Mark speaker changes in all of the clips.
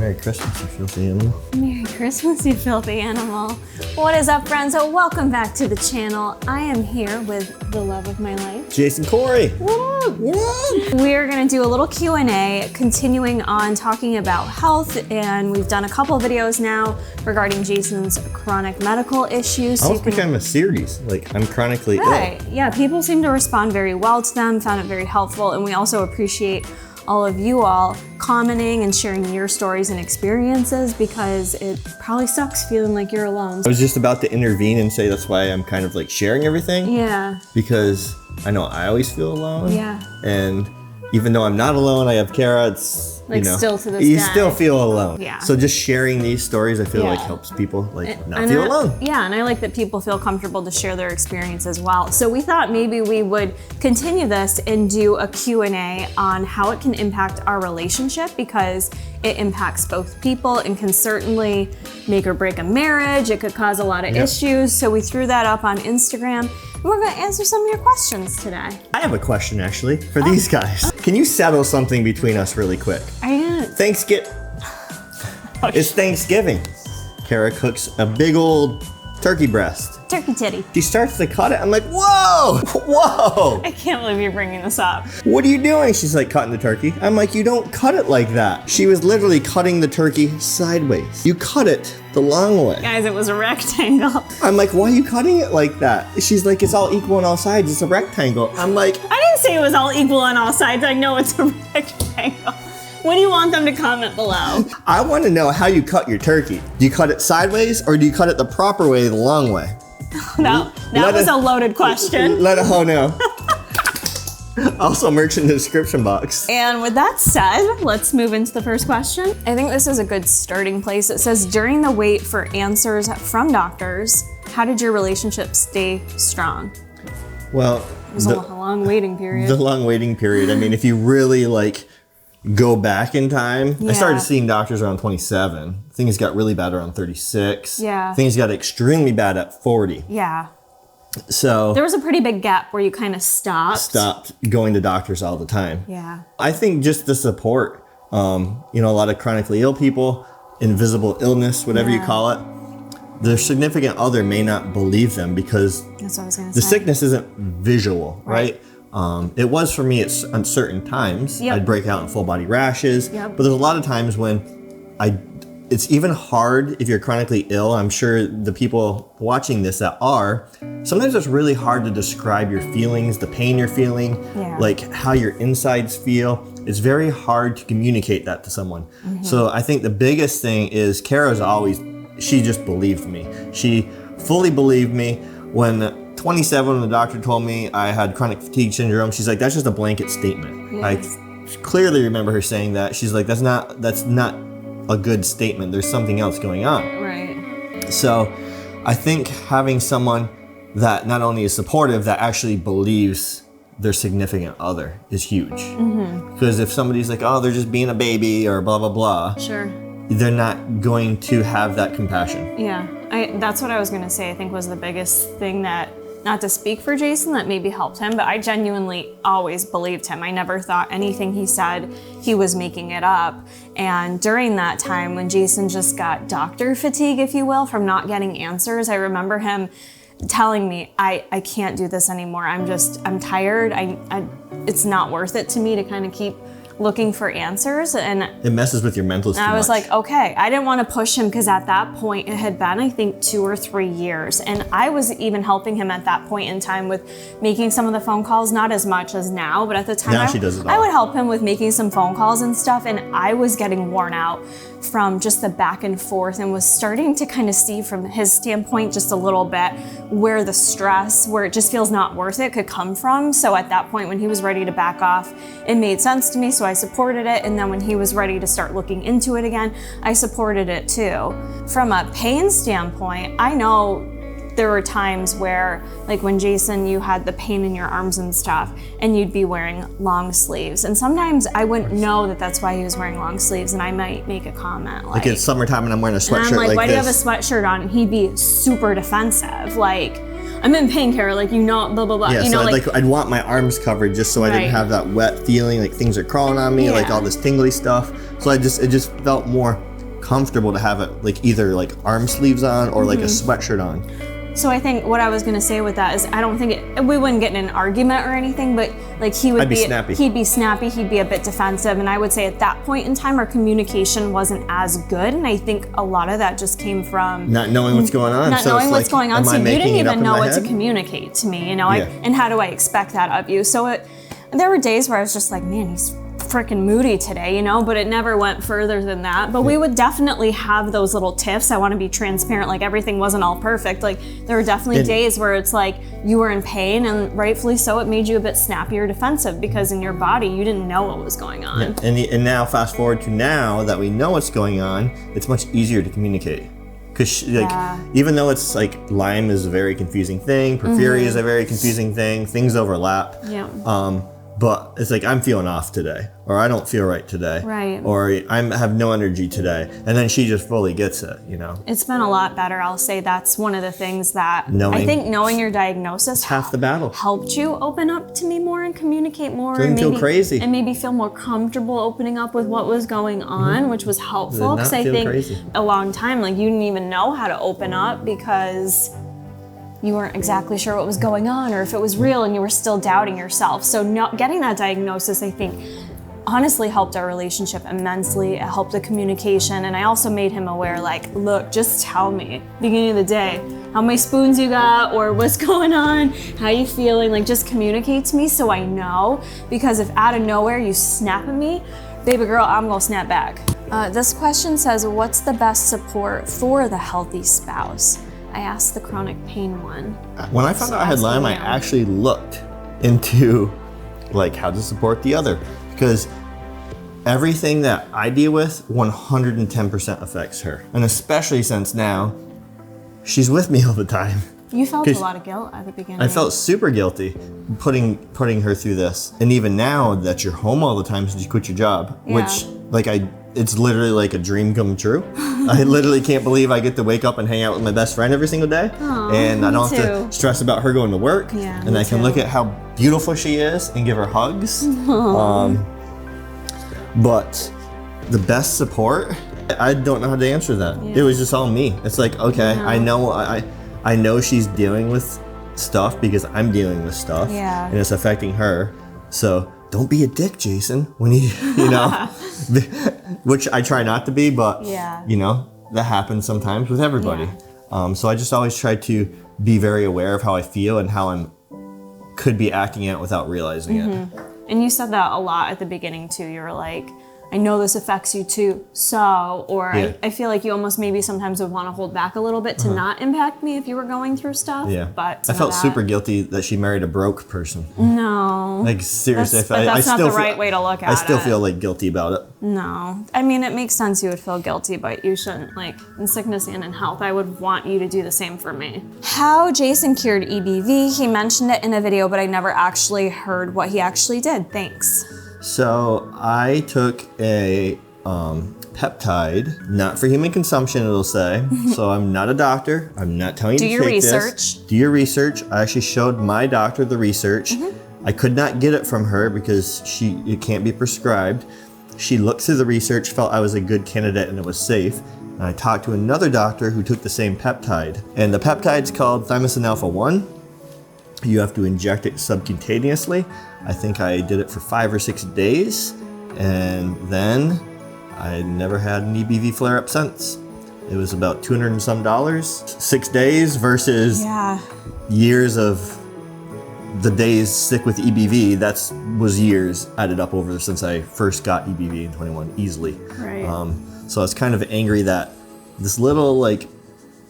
Speaker 1: Merry Christmas, you filthy animal.
Speaker 2: Merry Christmas, you filthy animal. What is up, friends? So welcome back to the channel. I am here with the love of my life,
Speaker 1: Jason Corey.
Speaker 2: What up? What up? We're gonna do a little Q&A, continuing on talking about health, and we've done a couple videos now regarding Jason's chronic medical issues.
Speaker 1: Almost became a series, like I'm chronically
Speaker 2: ill. Yeah, people seem to respond very well to them, found it very helpful, and we also appreciate all of you all commenting and sharing your stories and experiences, because it probably sucks feeling like you're alone.
Speaker 1: I was just about to intervene and say that's why I'm kind of like sharing everything.
Speaker 2: Yeah.
Speaker 1: Because I know I always feel alone.
Speaker 2: Yeah.
Speaker 1: And even though I'm not alone, I have Kara, it's,
Speaker 2: like,
Speaker 1: you know,
Speaker 2: still to this
Speaker 1: you
Speaker 2: day.
Speaker 1: still feel alone.
Speaker 2: Yeah.
Speaker 1: So just sharing these stories, I feel like helps people like not feel alone.
Speaker 2: Yeah, and I like that people feel comfortable to share their experience as well. So we thought maybe we would continue this and do a Q&A on how it can impact our relationship, because it impacts both people and can certainly make or break a marriage. It could cause a lot of issues. So we threw that up on Instagram. We're gonna answer some of your questions today.
Speaker 1: I have a question actually for these guys. Can you settle something between us really quick?
Speaker 2: Are you gonna?
Speaker 1: Thanksgiving. It's Thanksgiving. Kara cooks a big old turkey breast.
Speaker 2: Turkey titty.
Speaker 1: She starts to cut it. I'm like, whoa, whoa.
Speaker 2: I can't believe you're bringing this up.
Speaker 1: What are you doing? She's like, cutting the turkey. I'm like, you don't cut it like that. She was literally cutting the turkey sideways. You cut it the long way.
Speaker 2: Guys, it was a rectangle.
Speaker 1: I'm like, why are you cutting it like that? She's like, it's all equal on all sides. It's a rectangle. I'm like,
Speaker 2: I didn't say it was all equal on all sides. I know it's a rectangle. What do you want them to comment below?
Speaker 1: I want to know how you cut your turkey. Do you cut it sideways or do you cut it the proper way, the long way?
Speaker 2: that was a loaded question.
Speaker 1: Let a hoe know. Also, merch in the description box.
Speaker 2: And with that said, let's move into the first question. I think this is a good starting place. It says, during the wait for answers from doctors, how did your relationship stay strong?
Speaker 1: Well,
Speaker 2: it was a long waiting period.
Speaker 1: The long waiting period. I mean, if you really like go back in time, I started seeing doctors around 27. Things got really bad around 36.
Speaker 2: Yeah.
Speaker 1: Things got extremely bad at 40.
Speaker 2: Yeah.
Speaker 1: So
Speaker 2: there was a pretty big gap where you kind of stopped going to doctors all the time. Yeah.
Speaker 1: I think just the support, you know, a lot of chronically ill people, invisible illness, whatever you call it, their significant other may not believe them because
Speaker 2: that's what I was gonna say.
Speaker 1: The sickness isn't visual, right? It was for me at certain times. I'd break out in full body rashes, but there's a lot of times when it's even hard if you're chronically ill. I'm sure the people watching this that are, sometimes it's really hard to describe your feelings, the pain you're feeling, like how your insides feel. It's very hard to communicate that to someone. So I think the biggest thing is Kara's always, she just believed me. She fully believed me. When 27, when the doctor told me I had chronic fatigue syndrome, she's like, that's just a blanket statement. I clearly remember her saying that. She's like, that's not a good statement. There's something else going on.
Speaker 2: Right.
Speaker 1: So I think having someone that not only is supportive, that actually believes their significant other is huge. Because if somebody's like, oh, they're just being a baby or blah, blah, blah.
Speaker 2: Sure.
Speaker 1: They're not going to have that compassion.
Speaker 2: Yeah, that's what I was gonna say, I think was the biggest thing that, not to speak for Jason, that maybe helped him, but I genuinely always believed him. I never thought anything he said, he was making it up. And during that time when Jason just got doctor fatigue, if you will, from not getting answers, I remember him telling me, I can't do this anymore. I'm tired. It's not worth it to me to kind of keep looking for answers, and
Speaker 1: it messes with your mental too much.
Speaker 2: I was like, okay, I didn't want to push him because at that point it had been, I think, 2 or 3 years, and I was even helping him at that point in time with making some of the phone calls, not as much as now, but at the time
Speaker 1: now she does it all.
Speaker 2: I would help him with making some phone calls and stuff, and I was getting worn out from just the back and forth, and was starting to kind of see from his standpoint just a little bit where the stress, where it just feels not worth it, could come from. So at that point when he was ready to back off, it made sense to me, so I supported it. And then when he was ready to start looking into it again, I supported it too. From a pain standpoint, I know there were times where, like when Jason, you had the pain in your arms and stuff, and you'd be wearing long sleeves. And sometimes I wouldn't know that that's why he was wearing long sleeves, and I might make a comment like
Speaker 1: it's summertime and I'm wearing a sweatshirt
Speaker 2: and I'm like, why
Speaker 1: this.
Speaker 2: do you have a sweatshirt on? And he'd be super defensive, like, I'm in pain, Kara, like, you know, blah, blah, blah.
Speaker 1: Yeah,
Speaker 2: you
Speaker 1: so
Speaker 2: know,
Speaker 1: I'd want my arms covered just so I didn't have that wet feeling, like things are crawling on me, like all this tingly stuff. So it just felt more comfortable to have it like either like arm sleeves on or like a sweatshirt on.
Speaker 2: So I think what I was gonna say with that is I don't think we wouldn't get in an argument or anything, but like he'd be snappy, he'd be a bit defensive, and I would say at that point in time our communication wasn't as good, and I think a lot of that just came from
Speaker 1: not knowing what's going on.
Speaker 2: So you didn't even know what to communicate to me, you know, and how do I expect that of you? So there were days where I was just like, man, he's freaking moody today, you know, but it never went further than that. But we would definitely have those little tiffs. I want to be transparent, like everything wasn't all perfect. Like there were definitely days where it's like you were in pain, and rightfully so, it made you a bit snappy or defensive because in your body you didn't know what was going on.
Speaker 1: And now fast forward to now that we know what's going on, it's much easier to communicate. Because even though it's like Lyme is a very confusing thing, porphyria is a very confusing thing, things overlap.
Speaker 2: Yeah.
Speaker 1: But it's like, I'm feeling off today, or I don't feel right today, or I have no energy today. And then she just fully gets it, you know?
Speaker 2: It's been a lot better. I'll say that's one of the things that I think knowing your diagnosis
Speaker 1: half the battle
Speaker 2: helped you open up to me more and communicate more.
Speaker 1: Didn't feel crazy.
Speaker 2: And maybe feel more comfortable opening up with what was going on, which was helpful. Because I think a long time, like you didn't even know how to open up because you weren't exactly sure what was going on or if it was real, and you were still doubting yourself. So getting that diagnosis, I think, honestly helped our relationship immensely. It helped the communication, and I also made him aware, like, look, just tell me, beginning of the day, how many spoons you got or what's going on, how you feeling, like just communicate to me so I know, because if out of nowhere you snap at me, baby girl, I'm gonna snap back. This question says, what's the best support for the healthy spouse? I asked the chronic pain one.
Speaker 1: When I found out I had Lyme, I actually looked into like how to support the other, because everything that I deal with 110% affects her. And especially since now she's with me all the time.
Speaker 2: You felt a lot of guilt at the beginning.
Speaker 1: I felt super guilty putting her through this. And even now that you're home all the time since you quit your job, which like it's literally like a dream come true. I literally can't believe I get to wake up and hang out with my best friend every single day.
Speaker 2: Aww,
Speaker 1: and I don't have to stress about her going to work. And I can look at how beautiful she is and give her hugs. But the best support, I don't know how to answer that. It was just all me. It's like, okay, I know she's dealing with stuff because I'm dealing with stuff and it's affecting her. So don't be a dick, Jason, when you know, which I try not to be, but you know, that happens sometimes with everybody. So I just always try to be very aware of how I feel and how could be acting out without realizing it.
Speaker 2: And you said that a lot at the beginning too. You were like, I know this affects you too, so, or I feel like you almost maybe sometimes would want to hold back a little bit to not impact me if you were going through stuff. But
Speaker 1: I felt super guilty that she married a broke person.
Speaker 2: No.
Speaker 1: Like seriously,
Speaker 2: that's not the right way to look at it.
Speaker 1: I still feel like guilty about it.
Speaker 2: No. I mean, it makes sense you would feel guilty, but you shouldn't. Like, in sickness and in health, I would want you to do the same for me. How Jason cured EBV, he mentioned it in a video, but I never actually heard what he actually did. Thanks.
Speaker 1: So I took a peptide, not for human consumption, it'll say. So I'm not a doctor. I'm not telling you to take this. Do your research. I actually showed my doctor the research. I could not get it from her because it can't be prescribed. She looked through the research, felt I was a good candidate and it was safe. And I talked to another doctor who took the same peptide. And the peptide's called thymosin alpha-1. You have to inject it subcutaneously. I think I did it for 5 or 6 days, and then I never had an EBV flare-up since. It was about $200 and some, 6 days versus years of the days sick with EBV. That was years added up over since I first got EBV in 21, easily. So I was kind of angry that this little like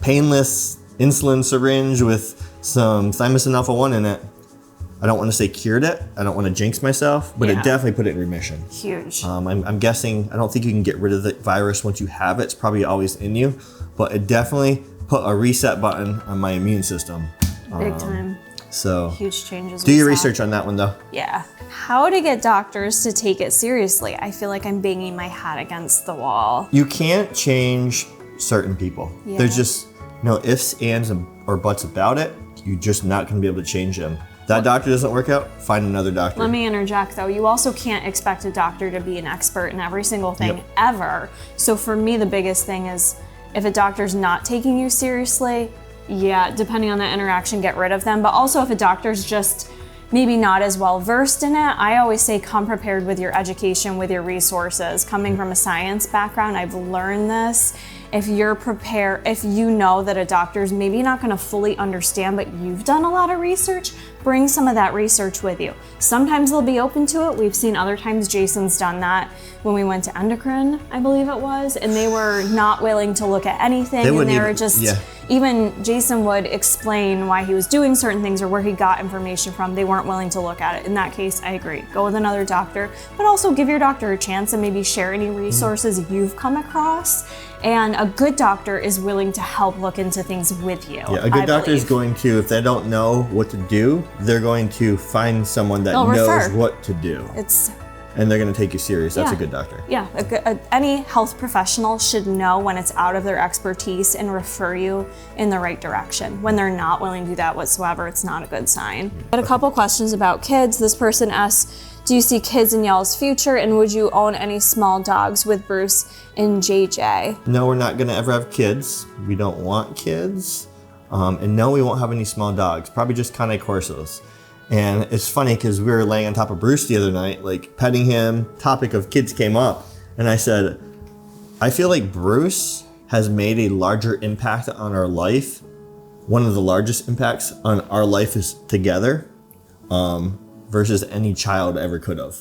Speaker 1: painless insulin syringe with some thymosin alpha-1 in it, I don't want to say cured it. I don't want to jinx myself, but it definitely put it in remission.
Speaker 2: Huge.
Speaker 1: I'm guessing, I don't think you can get rid of the virus once you have it. It's probably always in you, but it definitely put a reset button on my immune system.
Speaker 2: Big time.
Speaker 1: So
Speaker 2: huge changes.
Speaker 1: Do your research on that one though.
Speaker 2: Yeah. How to get doctors to take it seriously. I feel like I'm banging my head against the wall.
Speaker 1: You can't change certain people. There's just no ifs, ands, or buts about it. You're just not going to be able to change them. That doctor doesn't work out, find another doctor.
Speaker 2: Let me interject though. You also can't expect a doctor to be an expert in every single thing ever. So for me, the biggest thing is if a doctor's not taking you seriously, yeah, depending on the interaction, get rid of them. But also if a doctor's just maybe not as well versed in it, I always say come prepared with your education, with your resources. Coming from a science background, I've learned this. If you're prepared, if you know that a doctor's maybe not gonna fully understand, but you've done a lot of research, bring some of that research with you. Sometimes they'll be open to it. We've seen other times Jason's done that when we went to endocrine, I believe it was, and they were not willing to look at anything. They were just, even Jason would explain why he was doing certain things or where he got information from. They weren't willing to look at it. In that case, I agree. Go with another doctor, but also give your doctor a chance and maybe share any resources you've come across. And a good doctor is willing to help look into things with you.
Speaker 1: Yeah, a good doctor is going to, if they don't know what to do, they're going to find someone that knows what to do. And they're going to take you serious. That's a good doctor.
Speaker 2: Yeah, any health professional should know when it's out of their expertise and refer you in the right direction. When they're not willing to do that whatsoever, it's not a good sign. But a couple questions about kids. This person asks, do you see kids in y'all's future, and would you own any small dogs with Bruce and JJ?
Speaker 1: No, we're not going to ever have kids. We don't want kids. And no, we won't have any small dogs. Probably just Cane Corsos. And it's funny because we were laying on top of Bruce the other night, like petting him. Topic of kids came up. And I said, I feel like Bruce has made a larger impact on our life. One of the largest impacts on our life is together. Versus any child ever could have.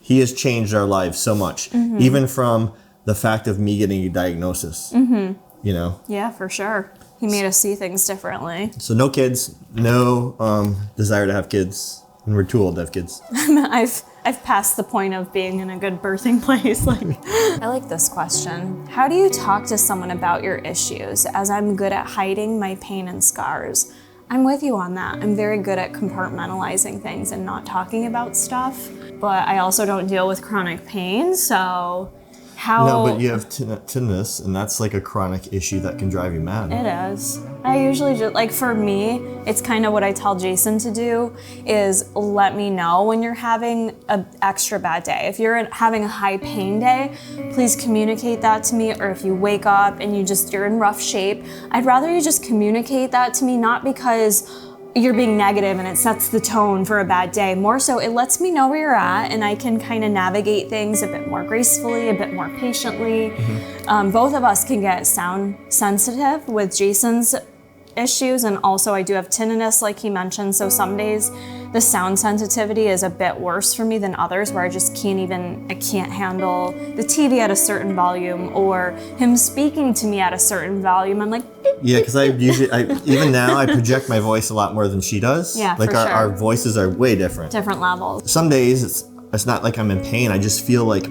Speaker 1: He has changed our lives so much, even from the fact of me getting a diagnosis, you know?
Speaker 2: Yeah, for sure. He made us see things differently.
Speaker 1: So no kids, no desire to have kids, and we're too old to have kids.
Speaker 2: I've passed the point of being in a good birthing place. I like this question. How do you talk to someone about your issues, as I'm good at hiding my pain and scars? I'm with you on that. I'm very good at compartmentalizing things and not talking about stuff, but I also don't deal with chronic pain, so how...
Speaker 1: No, but you have tinnitus, and that's like a chronic issue that can drive you mad.
Speaker 2: It is. I usually just, like for me, it's kind of what I tell Jason to do is let me know when you're having an extra bad day. If you're having a high pain day, please communicate that to me, or if you wake up and you're in rough shape, I'd rather you just communicate that to me, not because you're being negative and it sets the tone for a bad day. More so, it lets me know where you're at and I can kind of navigate things a bit more gracefully, a bit more patiently. Both of us can get sound sensitive with Jason's issues, and also I do have tinnitus like he mentioned, so some days the sound sensitivity is a bit worse for me than others, where I just can't handle the TV at a certain volume or him speaking to me at a certain volume. I'm like,
Speaker 1: yeah, because even now I project my voice a lot more than she does.
Speaker 2: Yeah,
Speaker 1: like our voices are way different.
Speaker 2: Different levels.
Speaker 1: Some days it's not like I'm in pain. I just feel like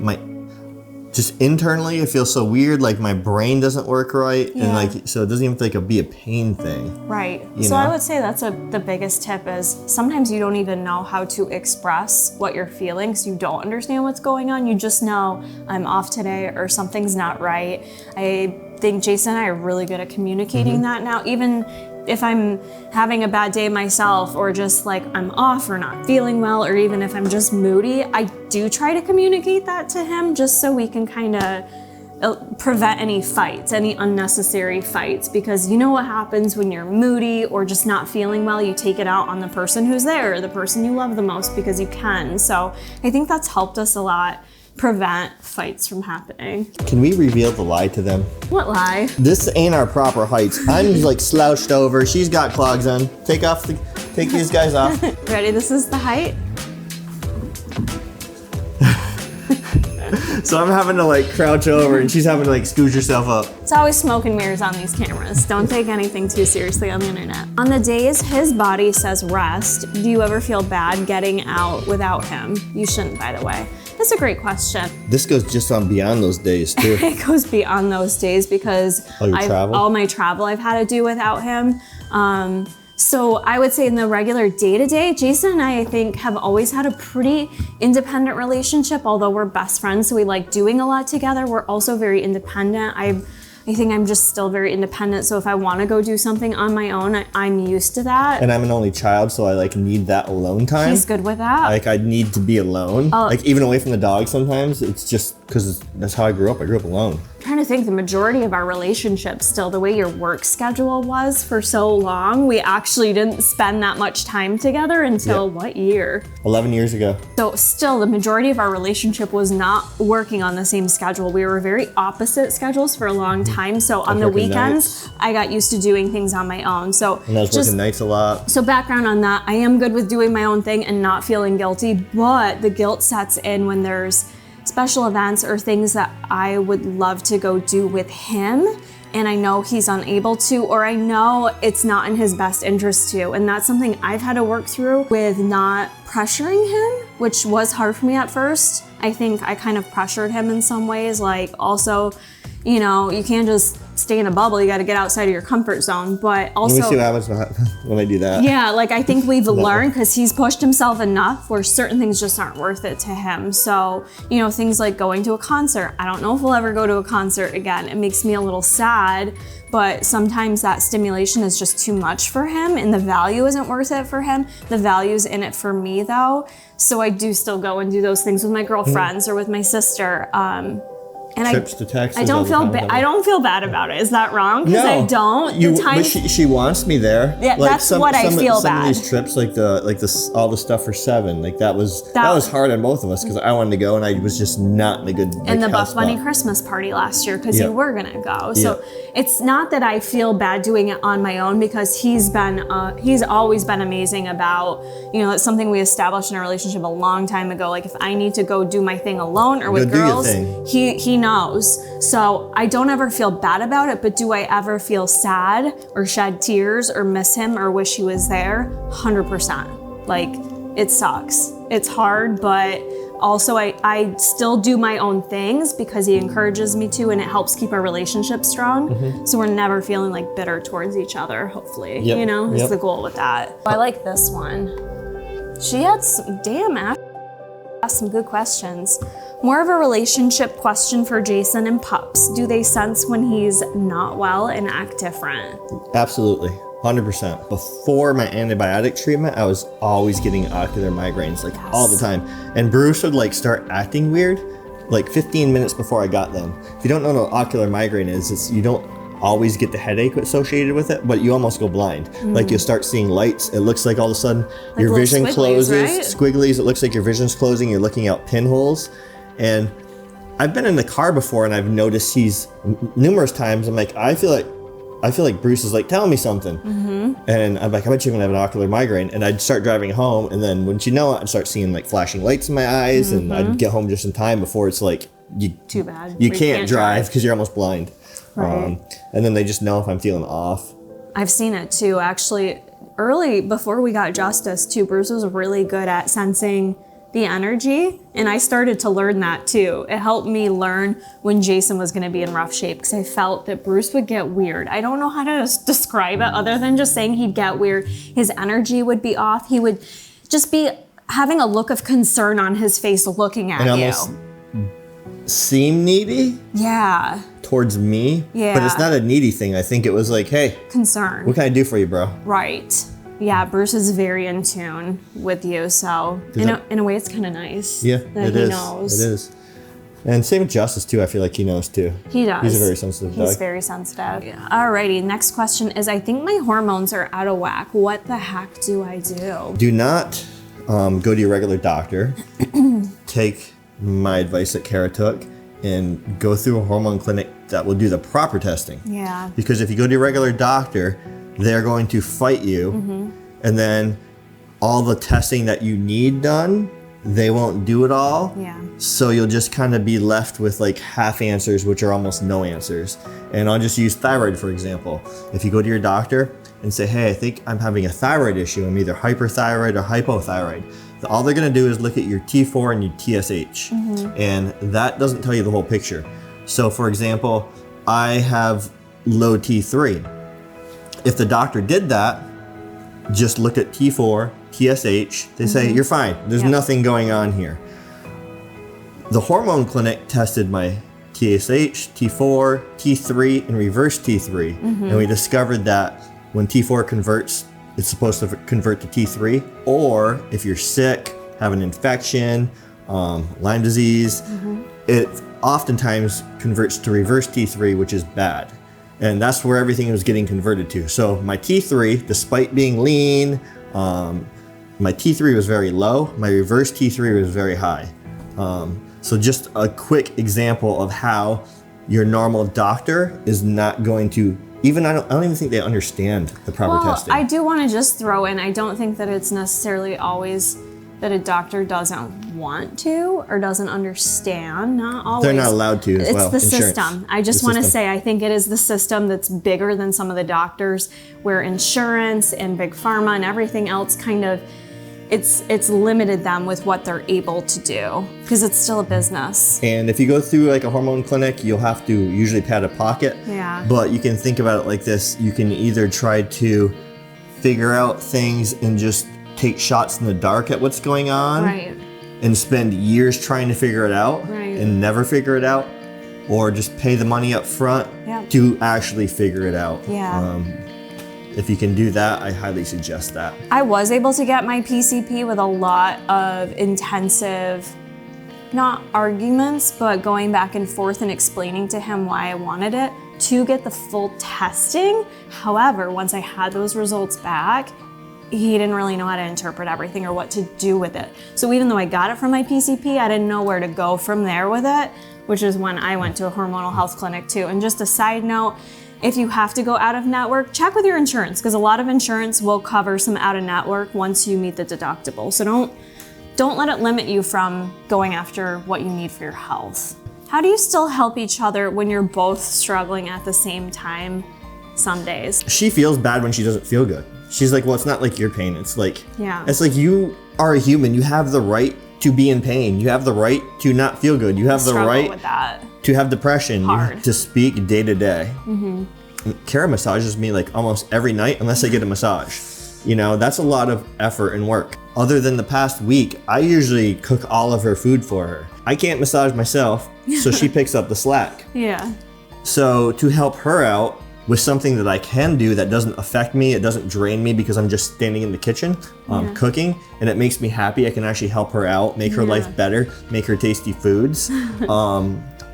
Speaker 1: just internally, it feels so weird, like my brain doesn't work right, and so it doesn't even be a pain thing.
Speaker 2: Right. So I would say that's the biggest tip is sometimes you don't even know how to express what you're feeling, so you don't understand what's going on. You just know I'm off today or something's not right. I think Jason and I are really good at communicating that now, even if I'm having a bad day myself, or just like I'm off or not feeling well, or even if I'm just moody, I do try to communicate that to him just so we can kind of prevent any fights, any unnecessary fights, because you know what happens when you're moody or just not feeling well, you take it out on the person who's there, or the person you love the most, because you can. So I think that's helped us a lot prevent fights from happening.
Speaker 1: Can we reveal the lie to them?
Speaker 2: What lie?
Speaker 1: This ain't our proper heights. I'm like slouched over. She's got clogs on. Take these guys off.
Speaker 2: Ready? This is the height.
Speaker 1: So I'm having to crouch over, and she's having to scooch herself up.
Speaker 2: It's always smoke and mirrors on these cameras. Don't take anything too seriously on the internet. On the days his body says rest, do you ever feel bad getting out without him? You shouldn't, by the way. That's a great question.
Speaker 1: This goes just on beyond those days too.
Speaker 2: It goes beyond those days because all my travel I've had to do without him. So I would say in the regular day-to-day, Jason and I think, have always had a pretty independent relationship, although we're best friends, so we like doing a lot together. We're also very independent. I think I'm just still very independent. So if I want to go do something on my own, I'm used to that.
Speaker 1: And I'm an only child, so I like need that alone time.
Speaker 2: He's good with that.
Speaker 1: Like I need to be alone. Like even away from the dog sometimes. It's just because that's how I grew up. I grew up alone.
Speaker 2: I'm trying to think, the majority of our relationship still, the way your work schedule was for so long, we actually didn't spend that much time together until what year?
Speaker 1: 11 years ago.
Speaker 2: So still the majority of our relationship was not working on the same schedule. We were very opposite schedules for a long time. So on the weekends, nights. I got used to doing things on my own. So
Speaker 1: and I was working nights a lot.
Speaker 2: So background on that, I am good with doing my own thing and not feeling guilty, but the guilt sets in when there's special events or things that I would love to go do with him and I know he's unable to, or I know it's not in his best interest to. And that's something I've had to work through with not pressuring him, which was hard for me at first. I think I kind of pressured him in some ways, like also, you know, you can't just stay in a bubble, you got to get outside of your comfort zone. But also,
Speaker 1: let me see what happens when I do that.
Speaker 2: Yeah, like I think we've learned, because he's pushed himself enough where certain things just aren't worth it to him. So, you know, things like going to a concert. I don't know if we'll ever go to a concert again. It makes me a little sad, but sometimes that stimulation is just too much for him and the value isn't worth it for him. The value's in it for me though. So I do still go and do those things with my girlfriends or with my sister. And
Speaker 1: trips to Texas.
Speaker 2: I don't feel bad about it. Is that wrong? Because I don't.
Speaker 1: But she wants me there.
Speaker 2: Yeah, like that's what I feel bad.
Speaker 1: Some of these trips, like all the stuff for 7, like that was hard on both of us because I wanted to go and I was just not in a good.
Speaker 2: And the Buff Bunny Christmas party last year because you were gonna go. So it's not that I feel bad doing it on my own because he's always been amazing about, you know, it's something we established in a relationship a long time ago. Like if I need to go do my thing alone or with girls, he knows. So I don't ever feel bad about it, but do I ever feel sad or shed tears or miss him or wish he was there? 100%. Like it sucks. It's hard, but also I still do my own things because he encourages me to, and it helps keep our relationship strong. So we're never feeling like bitter towards each other, hopefully. You know, is the goal with that. I like this one. She had some, asked some good questions. More of a relationship question for Jason and pups. Do they sense when he's not well and act different?
Speaker 1: Absolutely, 100%. Before my antibiotic treatment, I was always getting ocular migraines, like all the time. And Bruce would like start acting weird, like 15 minutes before I got them. If you don't know what ocular migraine is, it's you don't always get the headache associated with it, but you almost go blind. Like you'll start seeing lights. It looks like all of a sudden like your vision closes, right? Squigglies. It looks like your vision's closing. You're looking out pinholes. And I've been in the car before and I've noticed he's numerous times. I'm like, I feel like Bruce is like telling me something. And I'm like, I bet you're gonna have an ocular migraine. And I'd start driving home, and then wouldn't you know it, I'd start seeing like flashing lights in my eyes, and I'd get home just in time before it's like
Speaker 2: too bad.
Speaker 1: You can't drive because you're almost blind. Right. And then they just know if I'm feeling off.
Speaker 2: I've seen it too, actually. Early, before we got Justice too, Bruce was really good at sensing the energy, and I started to learn that too. It helped me learn when Jason was gonna be in rough shape because I felt that Bruce would get weird. I don't know how to describe it other than just saying he'd get weird. His energy would be off. He would just be having a look of concern on his face looking at you. Almost
Speaker 1: seem needy?
Speaker 2: Yeah.
Speaker 1: Towards me?
Speaker 2: Yeah.
Speaker 1: But it's not a needy thing. I think it was like, hey.
Speaker 2: Concern.
Speaker 1: What can I do for you, bro?
Speaker 2: Right. Yeah, Bruce is very in tune with you, so in a way it's kind of nice.
Speaker 1: Yeah,
Speaker 2: that he knows.
Speaker 1: It is. And same with Justice too, I feel like he knows too.
Speaker 2: He does.
Speaker 1: He's a very sensitive dog.
Speaker 2: He's very sensitive. Yeah. Alrighty, next question is, I think my hormones are out of whack. What the heck do I do?
Speaker 1: Do not go to your regular doctor. Take my advice that Kara took and go through a hormone clinic that will do the proper testing.
Speaker 2: Yeah.
Speaker 1: Because if you go to your regular doctor, they're going to fight you, and then all the testing that you need done, they won't do it all.
Speaker 2: Yeah.
Speaker 1: So you'll just kind of be left with like half answers, which are almost no answers. And I'll just use thyroid, for example. If you go to your doctor and say, hey, I think I'm having a thyroid issue, I'm either hyperthyroid or hypothyroid, all they're gonna do is look at your T4 and your TSH. And that doesn't tell you the whole picture. So for example, I have low T3. If the doctor did that, just look at T4, TSH, they say, you're fine. There's nothing going on here. The hormone clinic tested my TSH, T4, T3, and reverse T3. And we discovered that when T4 converts, it's supposed to convert to T3. Or if you're sick, have an infection, Lyme disease, it oftentimes converts to reverse T3, which is bad. And that's where everything was getting converted to. So my T3, despite being lean, my T3 was very low. My reverse T3 was very high. So just a quick example of how your normal doctor is not going to, I don't even think they understand the proper testing.
Speaker 2: I do want to just throw in, I don't think that it's necessarily always that a doctor doesn't want to or doesn't understand. Not always.
Speaker 1: They're not allowed to as well.
Speaker 2: It's the system. I just want to say, I think it is the system that's bigger than some of the doctors, where insurance and big pharma and everything else kind of, it's limited them with what they're able to do, because it's still a business.
Speaker 1: And if you go through like a hormone clinic, you'll have to usually pay out of pocket.
Speaker 2: Yeah.
Speaker 1: But you can think about it like this. You can either try to figure out things and just take shots in the dark at what's going on.
Speaker 2: Right.
Speaker 1: And spend years trying to figure it out.
Speaker 2: Right.
Speaker 1: And never figure it out. Or just pay the money up front to actually figure it out.
Speaker 2: Yeah.
Speaker 1: If you can do that, I highly suggest that.
Speaker 2: I was able to get my PCP with a lot of intensive, not arguments, but going back and forth and explaining to him why I wanted it to get the full testing. However, once I had those results back, he didn't really know how to interpret everything or what to do with it. So even though I got it from my PCP, I didn't know where to go from there with it, which is when I went to a hormonal health clinic too. And just a side note, if you have to go out of network, check with your insurance, because a lot of insurance will cover some out of network once you meet the deductible. So don't let it limit you from going after what you need for your health. How do you still help each other when you're both struggling at the same time some days?
Speaker 1: She feels bad when she doesn't feel good. She's like, well, it's not like your pain. It's like, it's like you are a human. You have the right to be in pain. You have the right to not feel good. You have the right
Speaker 2: with that.
Speaker 1: To have depression.
Speaker 2: Hard.
Speaker 1: To speak day to day. Kara massages me like almost every night unless I get a massage. You know, that's a lot of effort and work. Other than the past week, I usually cook all of her food for her. I can't massage myself, so she picks up the slack.
Speaker 2: Yeah.
Speaker 1: So to help her out with something that I can do that doesn't affect me, it doesn't drain me because I'm just standing in the kitchen cooking, and it makes me happy. I can actually help her out, make her life better, make her tasty foods.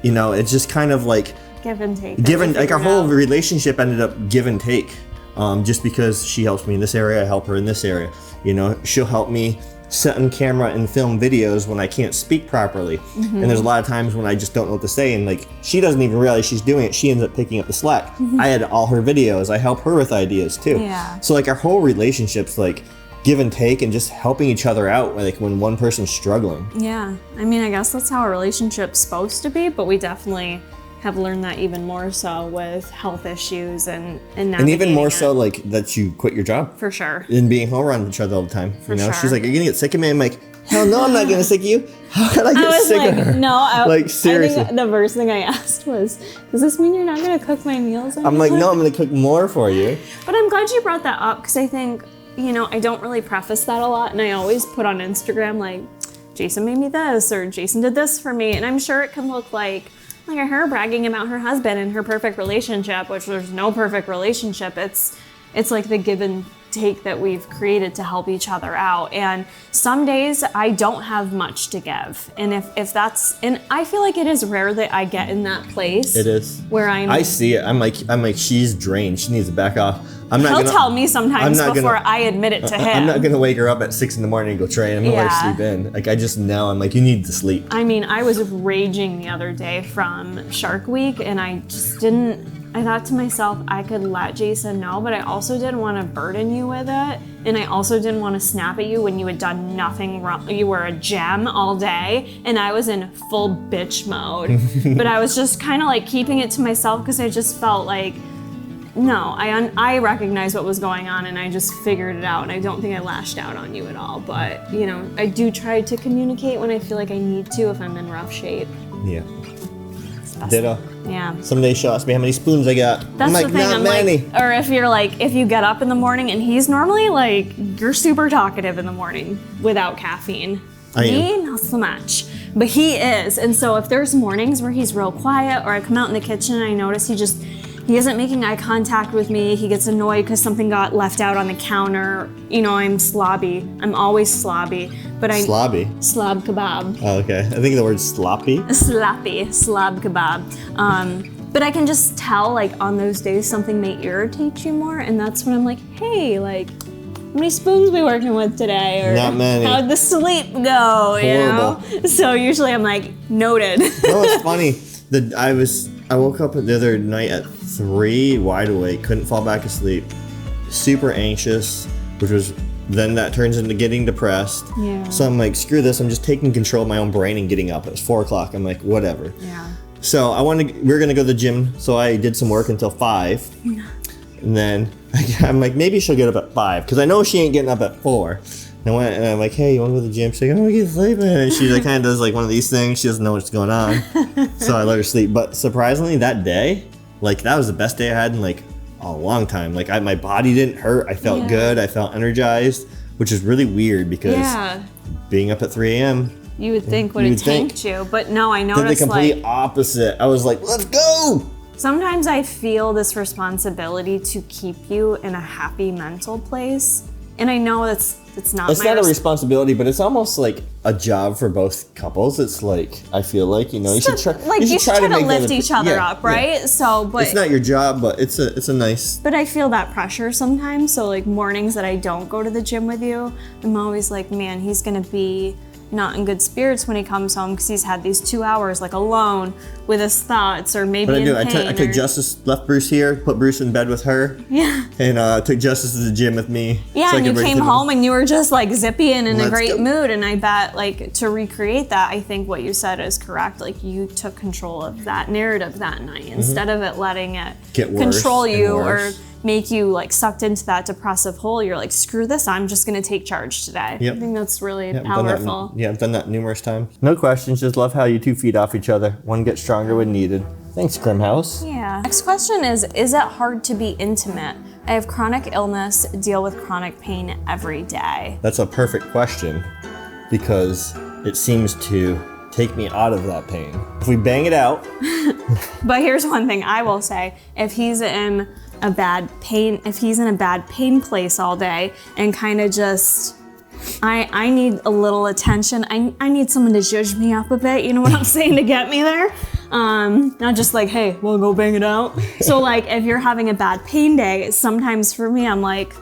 Speaker 1: You know, it's just kind of like
Speaker 2: give and take.
Speaker 1: Like our whole relationship ended up give and take. Just because she helps me in this area, I help her in this area. You know, she'll help me sit on camera and film videos when I can't speak properly. And there's a lot of times when I just don't know what to say, and like she doesn't even realize she's doing it. She ends up picking up the slack. I edit all her videos. I help her with ideas too.
Speaker 2: Yeah.
Speaker 1: So like our whole relationship's like give and take and just helping each other out, like when one person's struggling.
Speaker 2: Yeah. I mean, I guess that's how a relationship's supposed to be, but we definitely have learned that even more so with health issues and
Speaker 1: even more so like that you quit your job.
Speaker 2: For sure.
Speaker 1: And being home around each other all the time.
Speaker 2: For
Speaker 1: you know,
Speaker 2: sure.
Speaker 1: she's like, "Are you gonna get sick of me?" I'm like, "Hell no, I'm not gonna sick of you. How could I get sick of her?"
Speaker 2: No,
Speaker 1: like seriously.
Speaker 2: I think the first thing I asked was, "Does this mean you're not gonna cook my meals anymore?"
Speaker 1: I'm like, "No, I'm gonna cook more for you."
Speaker 2: But I'm glad you brought that up, because I think, you know, I don't really preface that a lot, and I always put on Instagram like, Jason made me this, or Jason did this for me, and I'm sure it can look like her bragging about her husband and her perfect relationship, which there's no perfect relationship. It's like the give and take that we've created to help each other out. And some days I don't have much to give. And if that's, and I feel like it is rare that I get in that place.
Speaker 1: It is.
Speaker 2: Where
Speaker 1: I see it. I'm like, she's drained. She needs to back off.
Speaker 2: He'll tell me sometimes before I admit it to him.
Speaker 1: I'm not gonna wake her up at 6 a.m. and go train. I'm gonna let her sleep in. Like I just know, I'm like, you need to sleep.
Speaker 2: I mean, I was raging the other day from Shark Week, and I just didn't. I thought to myself, I could let Jason know, but I also didn't want to burden you with it, and I also didn't want to snap at you when you had done nothing wrong. You were a gem all day, and I was in full bitch mode. But I was just kind of like keeping it to myself because I just felt like, no, I recognized what was going on, and I just figured it out, and I don't think I lashed out on you at all. But, you know, I do try to communicate when I feel like I need to if I'm in rough shape.
Speaker 1: Yeah. Ditto.
Speaker 2: Yeah.
Speaker 1: Someday she'll ask me how many spoons I got.
Speaker 2: That's
Speaker 1: I'm like,
Speaker 2: the thing.
Speaker 1: not many.
Speaker 2: Like, or if you're like, if you get up in the morning, and he's normally like, you're super talkative in the morning without caffeine. Me, not so much. but he is. And so if there's mornings where he's real quiet, or I come out in the kitchen and I notice he isn't making eye contact with me, he gets annoyed because something got left out on the counter, you know, I'm slobby. I'm always slobby. But
Speaker 1: Slobby?
Speaker 2: Slob kebab.
Speaker 1: Oh, okay. I think the word sloppy.
Speaker 2: Sloppy, slob kebab. But I can just tell, like, on those days something may irritate you more, and that's when I'm like, hey, like, how many spoons we working with today? Or
Speaker 1: not many.
Speaker 2: How'd the sleep go? You know? So usually I'm like, noted.
Speaker 1: No, it's funny. I woke up the other night at 3, wide awake, couldn't fall back asleep, super anxious, which was then that turns into getting depressed.
Speaker 2: Yeah.
Speaker 1: So I'm like, screw this. I'm just taking control of my own brain and getting up. It was 4 o'clock. I'm like, whatever.
Speaker 2: Yeah.
Speaker 1: So we were gonna go to the gym. So I did some work until 5. And then I'm like, maybe she'll get up at 5 because I know she ain't getting up at 4. And I'm like, hey, you want to go to the gym? She's like, I'm gonna get sleeping. And she like kind of does like one of these things. She doesn't know what's going on. So I let her sleep. But surprisingly, that day, like that was the best day I had in like a long time. Like my body didn't hurt. I felt good. I felt energized, which is really weird because being up at 3 a.m.
Speaker 2: You would think would have tanked you, but no, I noticed
Speaker 1: did the complete opposite. I was like, let's go.
Speaker 2: Sometimes I feel this responsibility to keep you in a happy mental place. And I know it's not
Speaker 1: a responsibility, but it's almost like a job for both couples. It's like, I feel like, you know, you should try to
Speaker 2: lift each other up, right?
Speaker 1: Yeah.
Speaker 2: So, but
Speaker 1: it's not your job, but it's a nice.
Speaker 2: But I feel that pressure sometimes. So like mornings that I don't go to the gym with you, I'm always like, man, he's gonna be not in good spirits when he comes home because he's had these 2 hours like alone with his thoughts or maybe
Speaker 1: in
Speaker 2: pain.
Speaker 1: I took Justice, left Bruce here, put Bruce in bed with her.
Speaker 2: Yeah.
Speaker 1: And took Justice to the gym with me.
Speaker 2: Yeah, so and you came home and you were just like zippy and in a great mood. And I bet like to recreate that, I think what you said is correct. Like you took control of that narrative that night instead of it letting it control you or make you like sucked into that depressive hole. You're like, screw this, I'm just gonna take charge today. Yep. I think that's really powerful.
Speaker 1: I've done that numerous times. No questions, just love how you two feed off each other. One gets stronger when needed. Thanks, Grimhouse.
Speaker 2: Yeah. Next question is it hard to be intimate? I have chronic illness, deal with chronic pain every day.
Speaker 1: That's a perfect question because it seems to take me out of that pain. If we bang it out.
Speaker 2: But here's one thing I will say. If he's in a bad pain place all day and kind of just, I need a little attention. I need someone to judge me up a bit, you know what I'm saying, to get me there. Not just like, hey, we'll go bang it out. So like if you're having a bad pain day, sometimes for me, I'm like,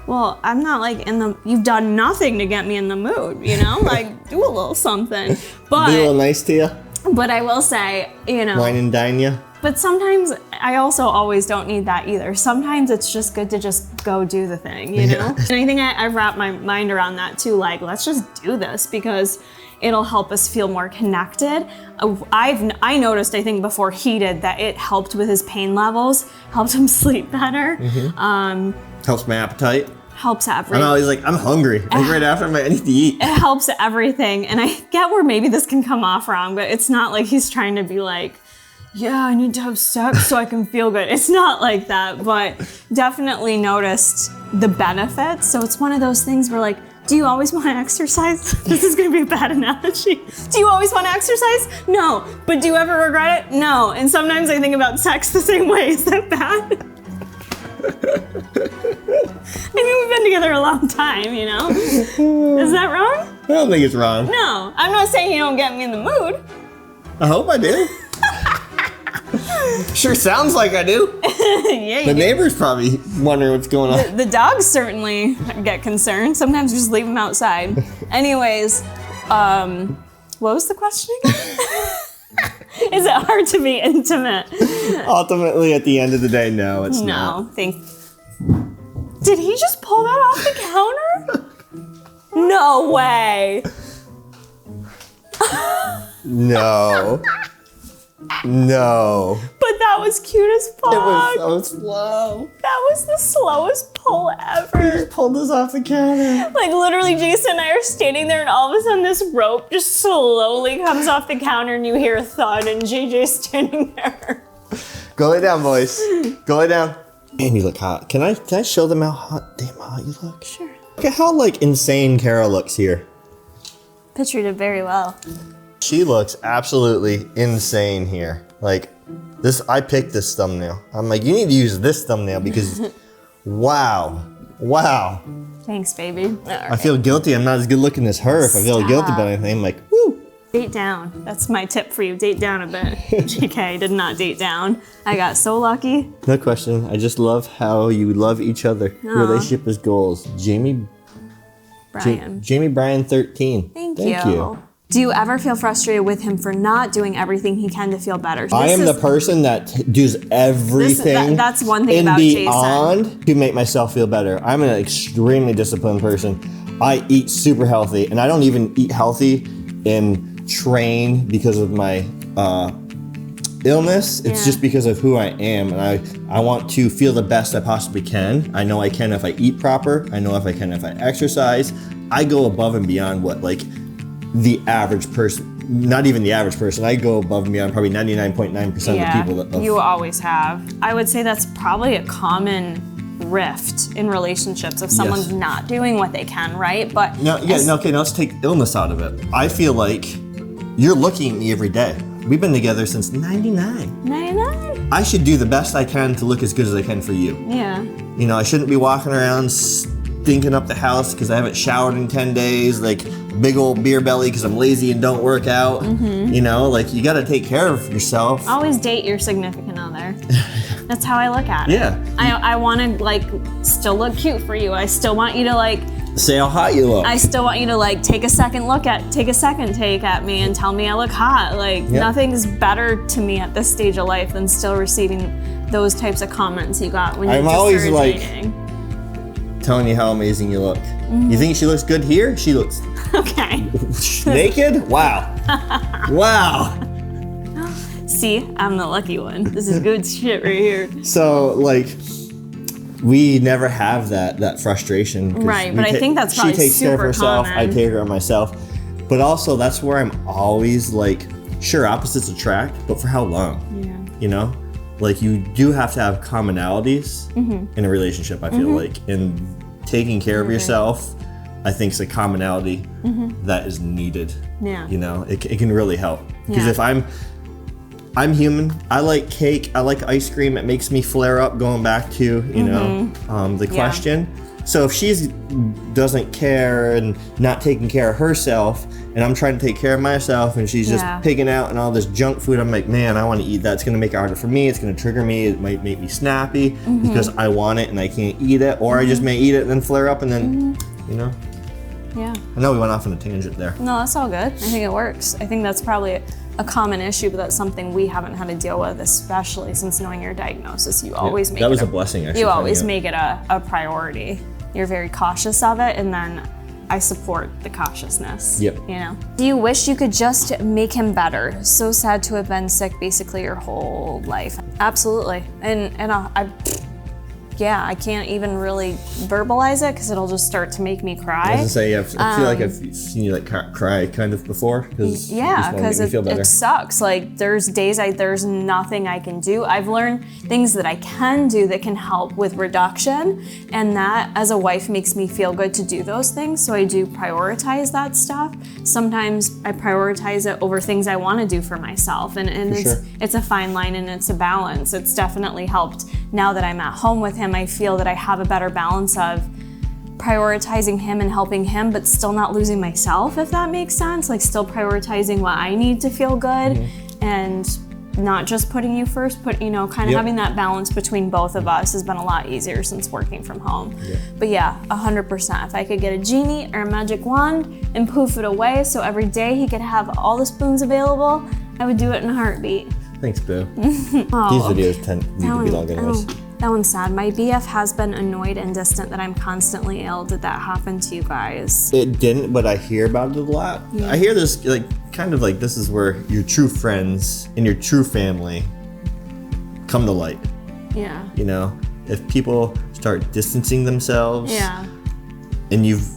Speaker 2: well, I'm not like you've done nothing to get me in the mood, you know? Like do a little something. But
Speaker 1: be a little nice to you. But
Speaker 2: I will say, you know.
Speaker 1: Wine and dine you.
Speaker 2: But sometimes I also always don't need that either. Sometimes it's just good to just go do the thing, you know? And I think I've wrapped my mind around that too. Like, let's just do this because it'll help us feel more connected. I noticed, I think before he did, that it helped with his pain levels, helped him sleep better.
Speaker 1: Helps my appetite.
Speaker 2: Helps everything.
Speaker 1: I'm always like, I'm hungry. Like right after I need to eat.
Speaker 2: It helps everything. And I get where maybe this can come off wrong, but it's not like he's trying to be like, yeah, I need to have sex so I can feel good. It's not like that, but definitely noticed the benefits. So it's one of those things where like, do you always want to exercise? This is going to be a bad analogy. Do you always want to exercise? No. But do you ever regret it? No. And sometimes I think about sex the same way. Is that bad? I mean, we've been together a long time, you know? Is that wrong?
Speaker 1: I don't think it's wrong.
Speaker 2: No. I'm not saying you don't get me in the mood.
Speaker 1: I hope I do. Sure sounds like I do.
Speaker 2: Yeah,
Speaker 1: the neighbors probably wondering what's going on.
Speaker 2: The dogs certainly get concerned. Sometimes we just leave them outside. Anyways, what was the question again? Is it hard to be intimate?
Speaker 1: Ultimately, at the end of the day, no, it's not.
Speaker 2: Did he just pull that off the counter? No way.
Speaker 1: No. No.
Speaker 2: But that was cute as fuck.
Speaker 1: It was so slow.
Speaker 2: That was the slowest pull ever.
Speaker 1: He just pulled us off the counter.
Speaker 2: Like literally Jason and I are standing there and all of a sudden this rope just slowly comes off the counter and you hear a thud and JJ's standing there.
Speaker 1: Go lay down, boys. Go lay down. Man, you look hot. Can I show them how damn hot you look?
Speaker 2: Sure.
Speaker 1: Look at how like insane Kara looks here.
Speaker 2: Pictured it very well.
Speaker 1: She looks absolutely insane here. Like this, I picked this thumbnail. I'm like, you need to use this thumbnail because wow.
Speaker 2: Thanks, baby.
Speaker 1: I feel guilty. I'm not as good looking as her. If I feel guilty about anything, I'm like, woo.
Speaker 2: Date down. That's my tip for you. Date down a bit. JK, did not date down. I got so lucky.
Speaker 1: No question. I just love how you love each other. Your relationship is goals. Jamie Bryan 13.
Speaker 2: Thank you. Do you ever feel frustrated with him for not doing everything he can to feel better?
Speaker 1: I am the person that does everything
Speaker 2: that's one thing
Speaker 1: and
Speaker 2: about
Speaker 1: beyond
Speaker 2: Jason.
Speaker 1: to make myself feel better. I'm an extremely disciplined person. I eat super healthy, and I don't even eat healthy and train because of my illness. It's just because of who I am, and I want to feel the best I possibly can. I know I can if I eat proper. I know if I can if I exercise. I go above and beyond what like the average person, not even the average person, I go above and beyond probably 99.9% of the people that
Speaker 2: you always have. I would say that's probably a common rift in relationships if someone's not doing what they can, right? But
Speaker 1: okay, now let's take illness out of it. I feel like you're looking at me every day. We've been together since 99.
Speaker 2: 99?
Speaker 1: I should do the best I can to look as good as I can for you.
Speaker 2: Yeah.
Speaker 1: You know, I shouldn't be walking around stinking up the house because I haven't showered in 10 days, like big old beer belly because I'm lazy and don't work out. You know, like you got to take care of yourself.
Speaker 2: Always date your significant other. That's how I look at it.
Speaker 1: Yeah.
Speaker 2: I want to like still look cute for you. I still want you to like
Speaker 1: say how hot you look.
Speaker 2: I still want you to like take a second take at me and tell me I look hot. Like nothing's better to me at this stage of life than still receiving those types of comments you got when you just
Speaker 1: always
Speaker 2: started
Speaker 1: like
Speaker 2: dating.
Speaker 1: Telling you how amazing you look. You think she looks good here? She looks
Speaker 2: okay.
Speaker 1: naked? Wow. Wow.
Speaker 2: See, I'm the lucky one. This is good shit right here.
Speaker 1: So like we never have that frustration.
Speaker 2: Right, but I think that's probably
Speaker 1: she takes care of herself,
Speaker 2: common.
Speaker 1: I take care of myself. But also that's where I'm always like, sure, opposites attract, but for how long? Yeah. You know? Like you do have to have commonalities in a relationship, I feel like. And taking care of yourself, I think is a commonality that is needed. Yeah. You know, it can really help. Because if I'm human. I like cake. I like ice cream. It makes me flare up going back to, you know, the question. So if she doesn't care and not taking care of herself, and I'm trying to take care of myself, and she's just pigging out and all this junk food, I'm like, man, I want to eat that. It's going to make it harder for me. It's going to trigger me. It might make me snappy because I want it and I can't eat it. Or I just may eat it and then flare up and then, you know. Yeah. I know we went off on a tangent there.
Speaker 2: No, that's all good. I think it works. I think that's probably a common issue, but that's something we haven't had to deal with, especially since knowing your diagnosis. You always make
Speaker 1: that was a blessing, actually.
Speaker 2: You always make it a priority. You're very cautious of it, and then I support the cautiousness. Yep. You know. Do you wish you could just make him better? So sad to have been sick basically your whole life. Absolutely, and I can't even really verbalize it because it'll just start to make me cry.
Speaker 1: I was gonna say, I feel like I've seen you like cry kind of before.
Speaker 2: Because it sucks. Like there's days there's nothing I can do. I've learned things that I can do that can help with reduction, and that as a wife makes me feel good to do those things. So I do prioritize that stuff. Sometimes I prioritize it over things I want to do for myself, and it's a fine line and it's a balance. It's definitely helped now that I'm at home with him. I feel that I have a better balance of prioritizing him and helping him, but still not losing myself, if that makes sense. Like still prioritizing what I need to feel good and not just putting you first, kind of having that balance between both of us has been a lot easier since working from home. But 100%. If I could get a genie or a magic wand and poof it away so every day he could have all the spoons available, I would do it in a heartbeat.
Speaker 1: Thanks, Boo. These videos need to be long anyways.
Speaker 2: That one's sad. My BF has been annoyed and distant that I'm constantly ill. Did that happen to you guys?
Speaker 1: It didn't, but I hear about it a lot. Yeah. I hear this kind of like this is where your true friends and your true family come to light. Yeah. You know, if people start distancing themselves and you've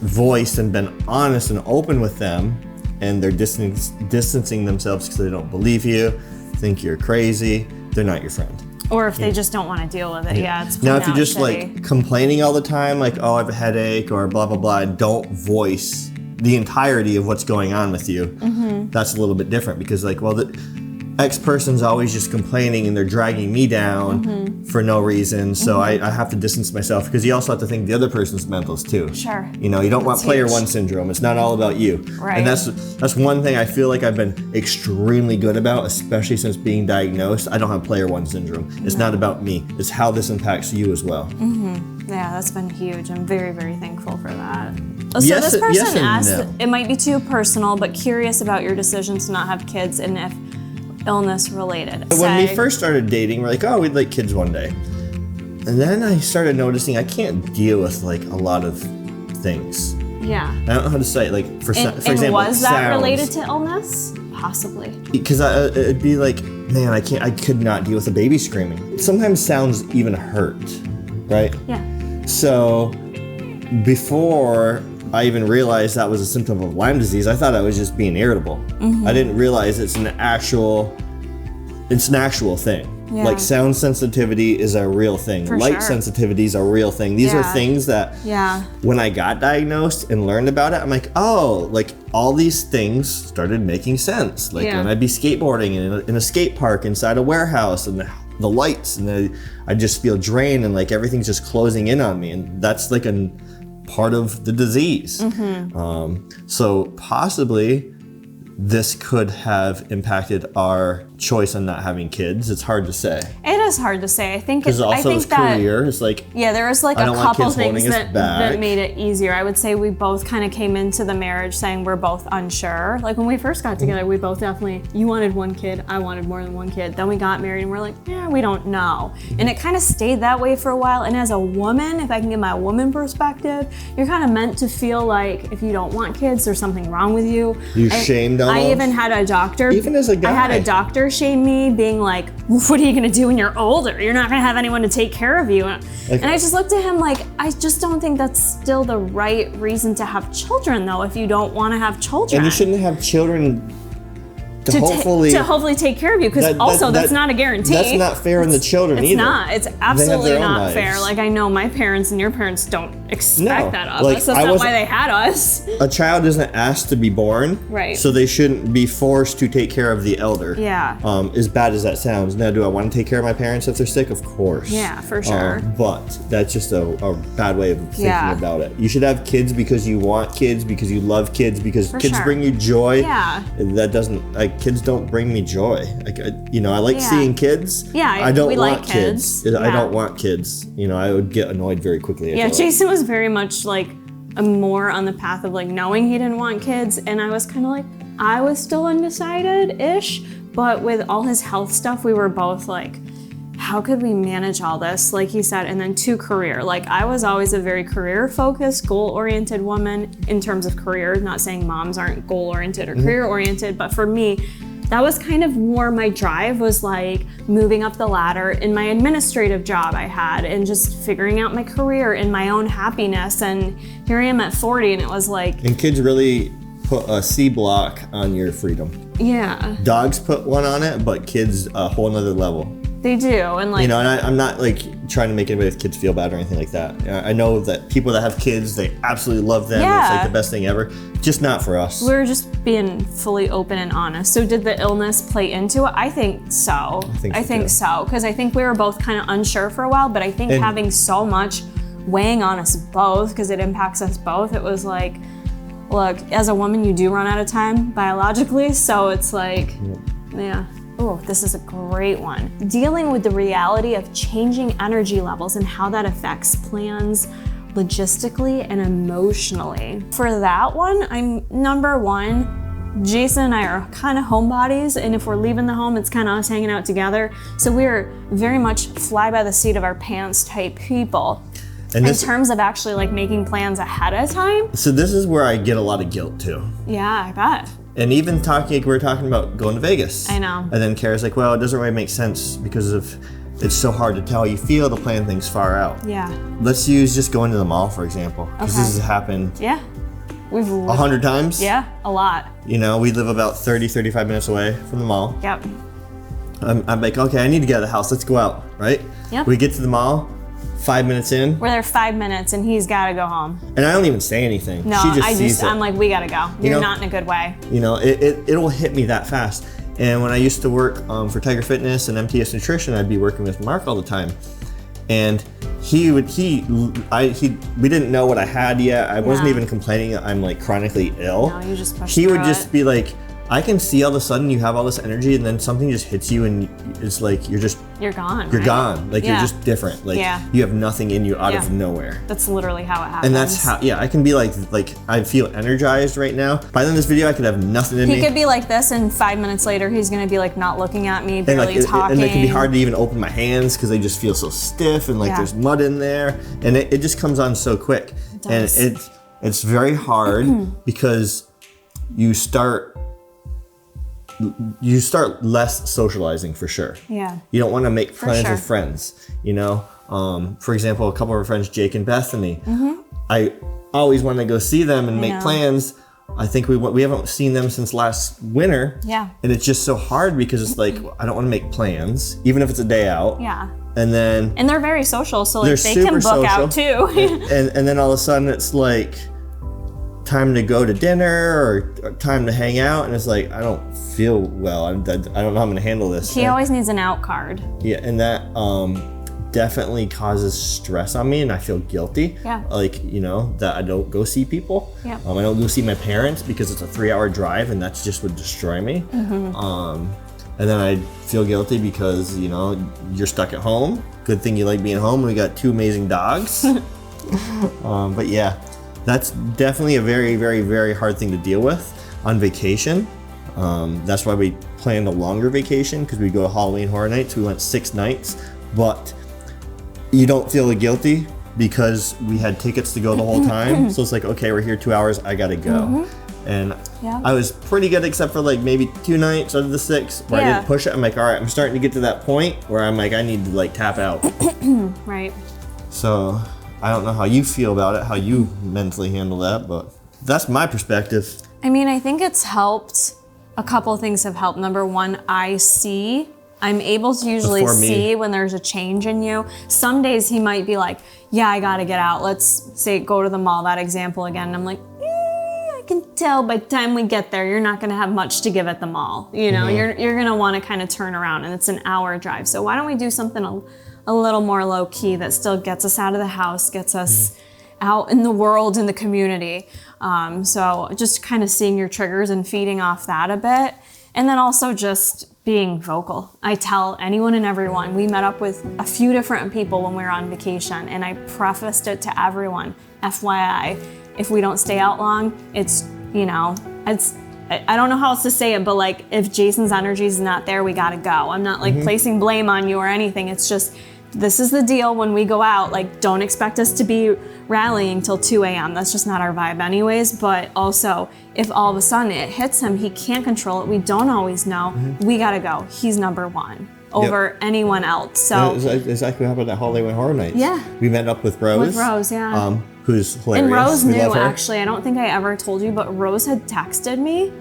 Speaker 1: voiced and been honest and open with them and they're distancing themselves because they don't believe you, think you're crazy, they're not your friend.
Speaker 2: Or if they just don't want to deal with it, it's
Speaker 1: now if you're just like complaining all the time, like, oh, I have a headache or blah blah blah, and don't voice the entirety of what's going on with you, that's a little bit different because like, well, the X person's always just complaining and they're dragging me down for no reason. So I have to distance myself because you also have to think the other person's mentals too.
Speaker 2: Sure.
Speaker 1: You know, you don't want player one syndrome. It's not all about you.
Speaker 2: Right.
Speaker 1: And that's one thing I feel like I've been extremely good about, especially since being diagnosed. I don't have player one syndrome. It's not about me. It's how this impacts you as well.
Speaker 2: Yeah, that's been huge. I'm very, very thankful for that. So
Speaker 1: Yes,
Speaker 2: this person
Speaker 1: yes and
Speaker 2: asked,
Speaker 1: no.
Speaker 2: it might be too personal, but curious about your decision to not have kids and if illness related.
Speaker 1: When we first started dating, we're like, oh, we'd like kids one day. And then I started noticing I can't deal with like a lot of things.
Speaker 2: Yeah.
Speaker 1: I don't know how to say it. Like for example,
Speaker 2: and was that
Speaker 1: sounds.
Speaker 2: related to illness? Possibly.
Speaker 1: Because it'd be like, man, I could not deal with a baby screaming. Sometimes sounds even hurt, right?
Speaker 2: Yeah.
Speaker 1: So before I even realized that was a symptom of Lyme disease, I thought I was just being irritable. I didn't realize it's an actual thing.
Speaker 2: Yeah.
Speaker 1: Like sound sensitivity is a real thing.
Speaker 2: For
Speaker 1: Light
Speaker 2: sure.
Speaker 1: sensitivity is a real thing. These are
Speaker 2: Yeah.
Speaker 1: things that when I got diagnosed and learned about it, I'm like, oh, like all these things started making sense. Like when I'd be skateboarding in a skate park inside a warehouse and the lights and I just feel drained and like everything's just closing in on me. And that's like a part of the disease. So possibly this could have impacted our choice on not having kids. It's hard to say.
Speaker 2: It is hard to say. I think
Speaker 1: Because also his
Speaker 2: that,
Speaker 1: career, it's like,
Speaker 2: yeah, there was like
Speaker 1: I
Speaker 2: a
Speaker 1: don't want
Speaker 2: couple
Speaker 1: kids holding
Speaker 2: things
Speaker 1: us
Speaker 2: that
Speaker 1: back.
Speaker 2: made it easier. I would say we both kind of came into the marriage saying we're both unsure. Like when we first got together, we both definitely, you wanted one kid, I wanted more than one kid. Then we got married and we're like, yeah, we don't know. And it kind of stayed that way for a while. And as a woman, if I can give my woman perspective, you're kind of meant to feel like if you don't want kids, there's something wrong with you.
Speaker 1: You're shamed on
Speaker 2: I
Speaker 1: them.
Speaker 2: even had a doctor.
Speaker 1: Even as a guy.
Speaker 2: I had a doctor shame me, being like, what are you gonna do when you're older? You're not gonna have anyone to take care of you. And I just looked at him like, I just don't think that's still the right reason to have children though, if you don't wanna have children.
Speaker 1: And you shouldn't have children to
Speaker 2: hopefully take care of you, because that's not a guarantee.
Speaker 1: That's not fair on the children
Speaker 2: it's
Speaker 1: either.
Speaker 2: Not. It's absolutely
Speaker 1: their own
Speaker 2: not
Speaker 1: lives.
Speaker 2: fair. Like I know my parents and your parents don't expect
Speaker 1: No.
Speaker 2: that of
Speaker 1: Like,
Speaker 2: us. That's not why they had us.
Speaker 1: A child isn't asked to be born,
Speaker 2: Right.
Speaker 1: so they shouldn't be forced to take care of the elder.
Speaker 2: Yeah.
Speaker 1: As bad as that sounds. Now, do I want to take care of my parents if they're sick? Of course.
Speaker 2: Yeah, for sure.
Speaker 1: But that's just a bad way of thinking about it. You should have kids because you want kids, because you love kids, because kids bring you joy.
Speaker 2: Yeah.
Speaker 1: That doesn't, like, kids don't bring me joy. Like, I like seeing kids.
Speaker 2: Yeah,
Speaker 1: I don't
Speaker 2: we
Speaker 1: want
Speaker 2: like
Speaker 1: kids.
Speaker 2: kids.
Speaker 1: I don't want kids. I would get annoyed very quickly. I feel like.
Speaker 2: Jason was very much like more on the path of like knowing he didn't want kids, and I was kind of like, I was still undecided-ish, but with all his health stuff, we were both like, how could we manage all this, like he said, and then to career. Like I was always a very career-focused, goal-oriented woman in terms of career, not saying moms aren't goal-oriented or career-oriented, but for me, that was kind of more my drive, was like moving up the ladder in my administrative job I had and just figuring out my career and my own happiness. And here I am at 40 and it was like...
Speaker 1: And kids really put a C block on your freedom.
Speaker 2: Yeah.
Speaker 1: Dogs put one on it, but kids a whole nother level.
Speaker 2: They do, and like...
Speaker 1: And I'm not like trying to make anybody with kids feel bad or anything like that. I know that people that have kids, they absolutely love them.
Speaker 2: Yeah.
Speaker 1: It's like the best thing ever. Just not for us.
Speaker 2: We're just being fully open and honest. So did the illness play into it? I think so. I think so, because I think we were both kind of unsure for a while, but I think having so much weighing on us both, because it impacts us both, it was like, look, as a woman, you do run out of time biologically, so it's like, yeah. Oh, this is a great one. Dealing with the reality of changing energy levels and how that affects plans logistically and emotionally. For that one, I'm number one. Jason and I are kind of homebodies, and if we're leaving the home, it's kind of us hanging out together. So we're very much fly by the seat of our pants type people. And in terms of actually like making plans ahead of time.
Speaker 1: So this is where I get a lot of guilt too.
Speaker 2: Yeah, I bet.
Speaker 1: And even we're talking about going to Vegas.
Speaker 2: I know.
Speaker 1: And then Kara's like, well, it doesn't really make sense because it's so hard to tell how you feel to plan things far out.
Speaker 2: Yeah.
Speaker 1: Let's use just going to the mall, for example. Because this has happened 100 times.
Speaker 2: Yeah, a lot.
Speaker 1: We live about 35 minutes away from the mall.
Speaker 2: Yep.
Speaker 1: I'm like, okay, I need to get out of the house. Let's go out, right?
Speaker 2: Yep.
Speaker 1: We get to the mall. 5 minutes in.
Speaker 2: We're there 5 minutes and he's got to go home.
Speaker 1: And I don't even say anything.
Speaker 2: No,
Speaker 1: she just sees it.
Speaker 2: I'm like, we got to go. You're not in a good way.
Speaker 1: You know, it'll hit me that fast. And when I used to work for Tiger Fitness and MTS Nutrition, I'd be working with Mark all the time. And we didn't know what I had yet. I wasn't even complaining I'm like chronically ill.
Speaker 2: No, you just pushed
Speaker 1: He would
Speaker 2: through
Speaker 1: just be like, I can see all of a sudden you have all this energy and then something just hits you and it's like you're gone. You're gone. Like you're just different. Like you have nothing in you out of nowhere.
Speaker 2: That's literally how it happens.
Speaker 1: And that's how, I can be like I feel energized right now. By the end of this video, I could have nothing in me.
Speaker 2: He could be like this and 5 minutes later, he's gonna be like not looking at me, barely talking.
Speaker 1: And it can be hard to even open my hands because they just feel so stiff and like there's mud in there. And it just comes on so quick.
Speaker 2: It does.
Speaker 1: And it's very hard because you start less socializing for sure.
Speaker 2: Yeah.
Speaker 1: You don't want to make plans with friends, you know? For example, a couple of our friends, Jake and Bethany, I always want to go see them and make plans. I think we haven't seen them since last winter. Yeah. And it's just so hard because it's like, I don't want to make plans, even if it's a day out.
Speaker 2: Yeah.
Speaker 1: And
Speaker 2: they're very social, so like they can book out too.
Speaker 1: and then all of a sudden it's like, time to go to dinner or time to hang out, and it's like I don't feel well. I don't know how I'm gonna handle this.
Speaker 2: He always needs an out card.
Speaker 1: Yeah, and that definitely causes stress on me, and I feel guilty. Yeah. Like, you know, that I don't go see people. Yeah. I don't go see my parents because it's a 3-hour drive, and that's just would destroy me. And then I feel guilty because, you know, you're stuck at home. Good thing you like being home. We got 2 amazing dogs. But yeah. That's definitely a very, very, very hard thing to deal with on vacation. That's why we planned a longer vacation because we go to Halloween Horror Nights. We went 6 nights, but you don't feel guilty because we had tickets to go the whole time. So it's like, okay, we're here 2 hours, I gotta go. And I was pretty good except for like maybe 2 nights out of the 6 where I didn't push it. I'm like, all right, I'm starting to get to that point where I'm like, I need to like tap out.
Speaker 2: Right.
Speaker 1: So I don't know how you feel about it, how you mentally handle that, but that's my perspective.
Speaker 2: I mean, I think it's helped. A couple things have helped. Number one, I'm able to usually see when there's a change in you. Some days he might be like, yeah, I gotta get out. Let's say go to the mall, that example again. And I'm like, I can tell by the time we get there, you're not gonna have much to give at the mall. You know, you're gonna wanna kind of turn around and it's an hour drive. So why don't we do something a little more low key that still gets us out of the house, gets us out in the world, in the community. So just kind of seeing your triggers and feeding off that a bit. And then also just being vocal. I tell anyone and everyone, we met up with a few different people when we were on vacation and I prefaced it to everyone, FYI, if we don't stay out long, it's, you know, I don't know how else to say it, but like if Jason's energy is not there, we gotta go. I'm not like placing blame on you or anything. It's just, this is the deal when we go out. Like, don't expect us to be rallying till 2 a.m. That's just not our vibe anyways. But also, if all of a sudden it hits him, he can't control it. We don't always know. We gotta go. He's number one over anyone else. So
Speaker 1: that's exactly what happened at Halloween Horror Nights.
Speaker 2: Yeah.
Speaker 1: We met up with Rose.
Speaker 2: With Rose, yeah.
Speaker 1: Who's hilarious.
Speaker 2: And Rose knew, actually. I don't think I ever told you, but Rose had texted me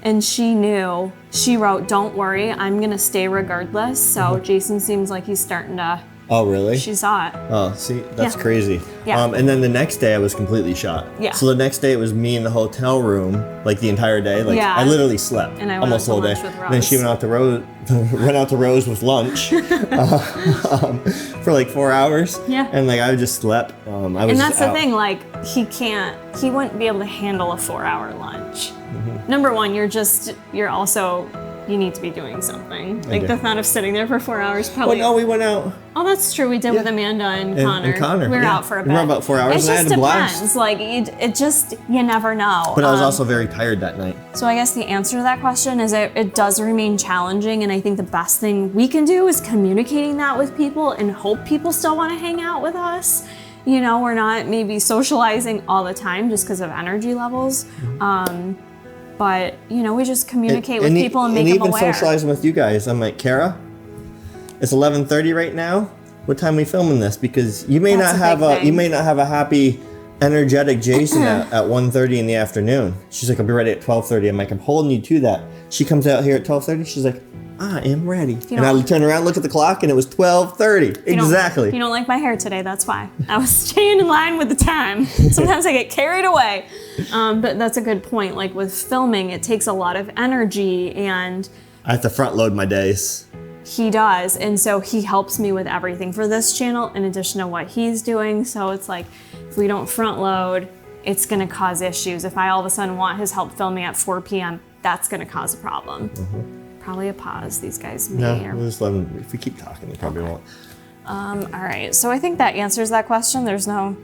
Speaker 2: and she knew. She wrote, don't worry, I'm gonna stay regardless. So Jason seems like he's starting to.
Speaker 1: Oh, really?
Speaker 2: She saw it.
Speaker 1: Oh, see, that's crazy. Yeah. And then the next day I was completely shot. Yeah. So the next day it was me in the hotel room, like the entire day. Like I literally slept
Speaker 2: and I
Speaker 1: almost the whole day. And then she went out to Rose with lunch for like 4 hours. Yeah. And like I just slept.
Speaker 2: And that's the thing, like he wouldn't be able to handle a 4-hour lunch. Number one, you need to be doing something. Like the thought of sitting there for 4 hours probably.
Speaker 1: Well, no, we went out.
Speaker 2: Oh, that's true. We did with Amanda and Connor.
Speaker 1: And Connor.
Speaker 2: We were out for a bit.
Speaker 1: We were about 4 hours and I had a blast.
Speaker 2: Depends. Like it just, you never know.
Speaker 1: But I was also very tired that night.
Speaker 2: So I guess the answer to that question is it does remain challenging, and I think the best thing we can do is communicating that with people and hope people still want to hang out with us. You know, we're not maybe socializing all the time just because of energy levels. But, you know, we just communicate with people and make them aware. And even
Speaker 1: socializing with you guys. I'm like, Kara, it's 11:30 right now. What time are we filming this? Because you may not have a happy, energetic Jason at 1:30 in the afternoon. She's like, I'll be ready at 12:30. I'm like, I'm holding you to that. She comes out here at 12:30. She's like, I am ready. And I turn around, look at the clock, and it was 12:30. Exactly.
Speaker 2: You don't like my hair today, that's why. I was staying in line with the time. Sometimes I get carried away. But that's a good point. Like with filming, it takes a lot of energy, and
Speaker 1: I have to front load my days.
Speaker 2: He does, and so he helps me with everything for this channel in addition to what he's doing. So it's like, if we don't front load, it's gonna cause issues. If I all of a sudden want his help filming at 4 p.m., that's gonna cause a problem. Probably a pause, these guys may.
Speaker 1: No, we'll just let them, if we keep talking, they probably won't.
Speaker 2: All right, so I think that answers that question. There's no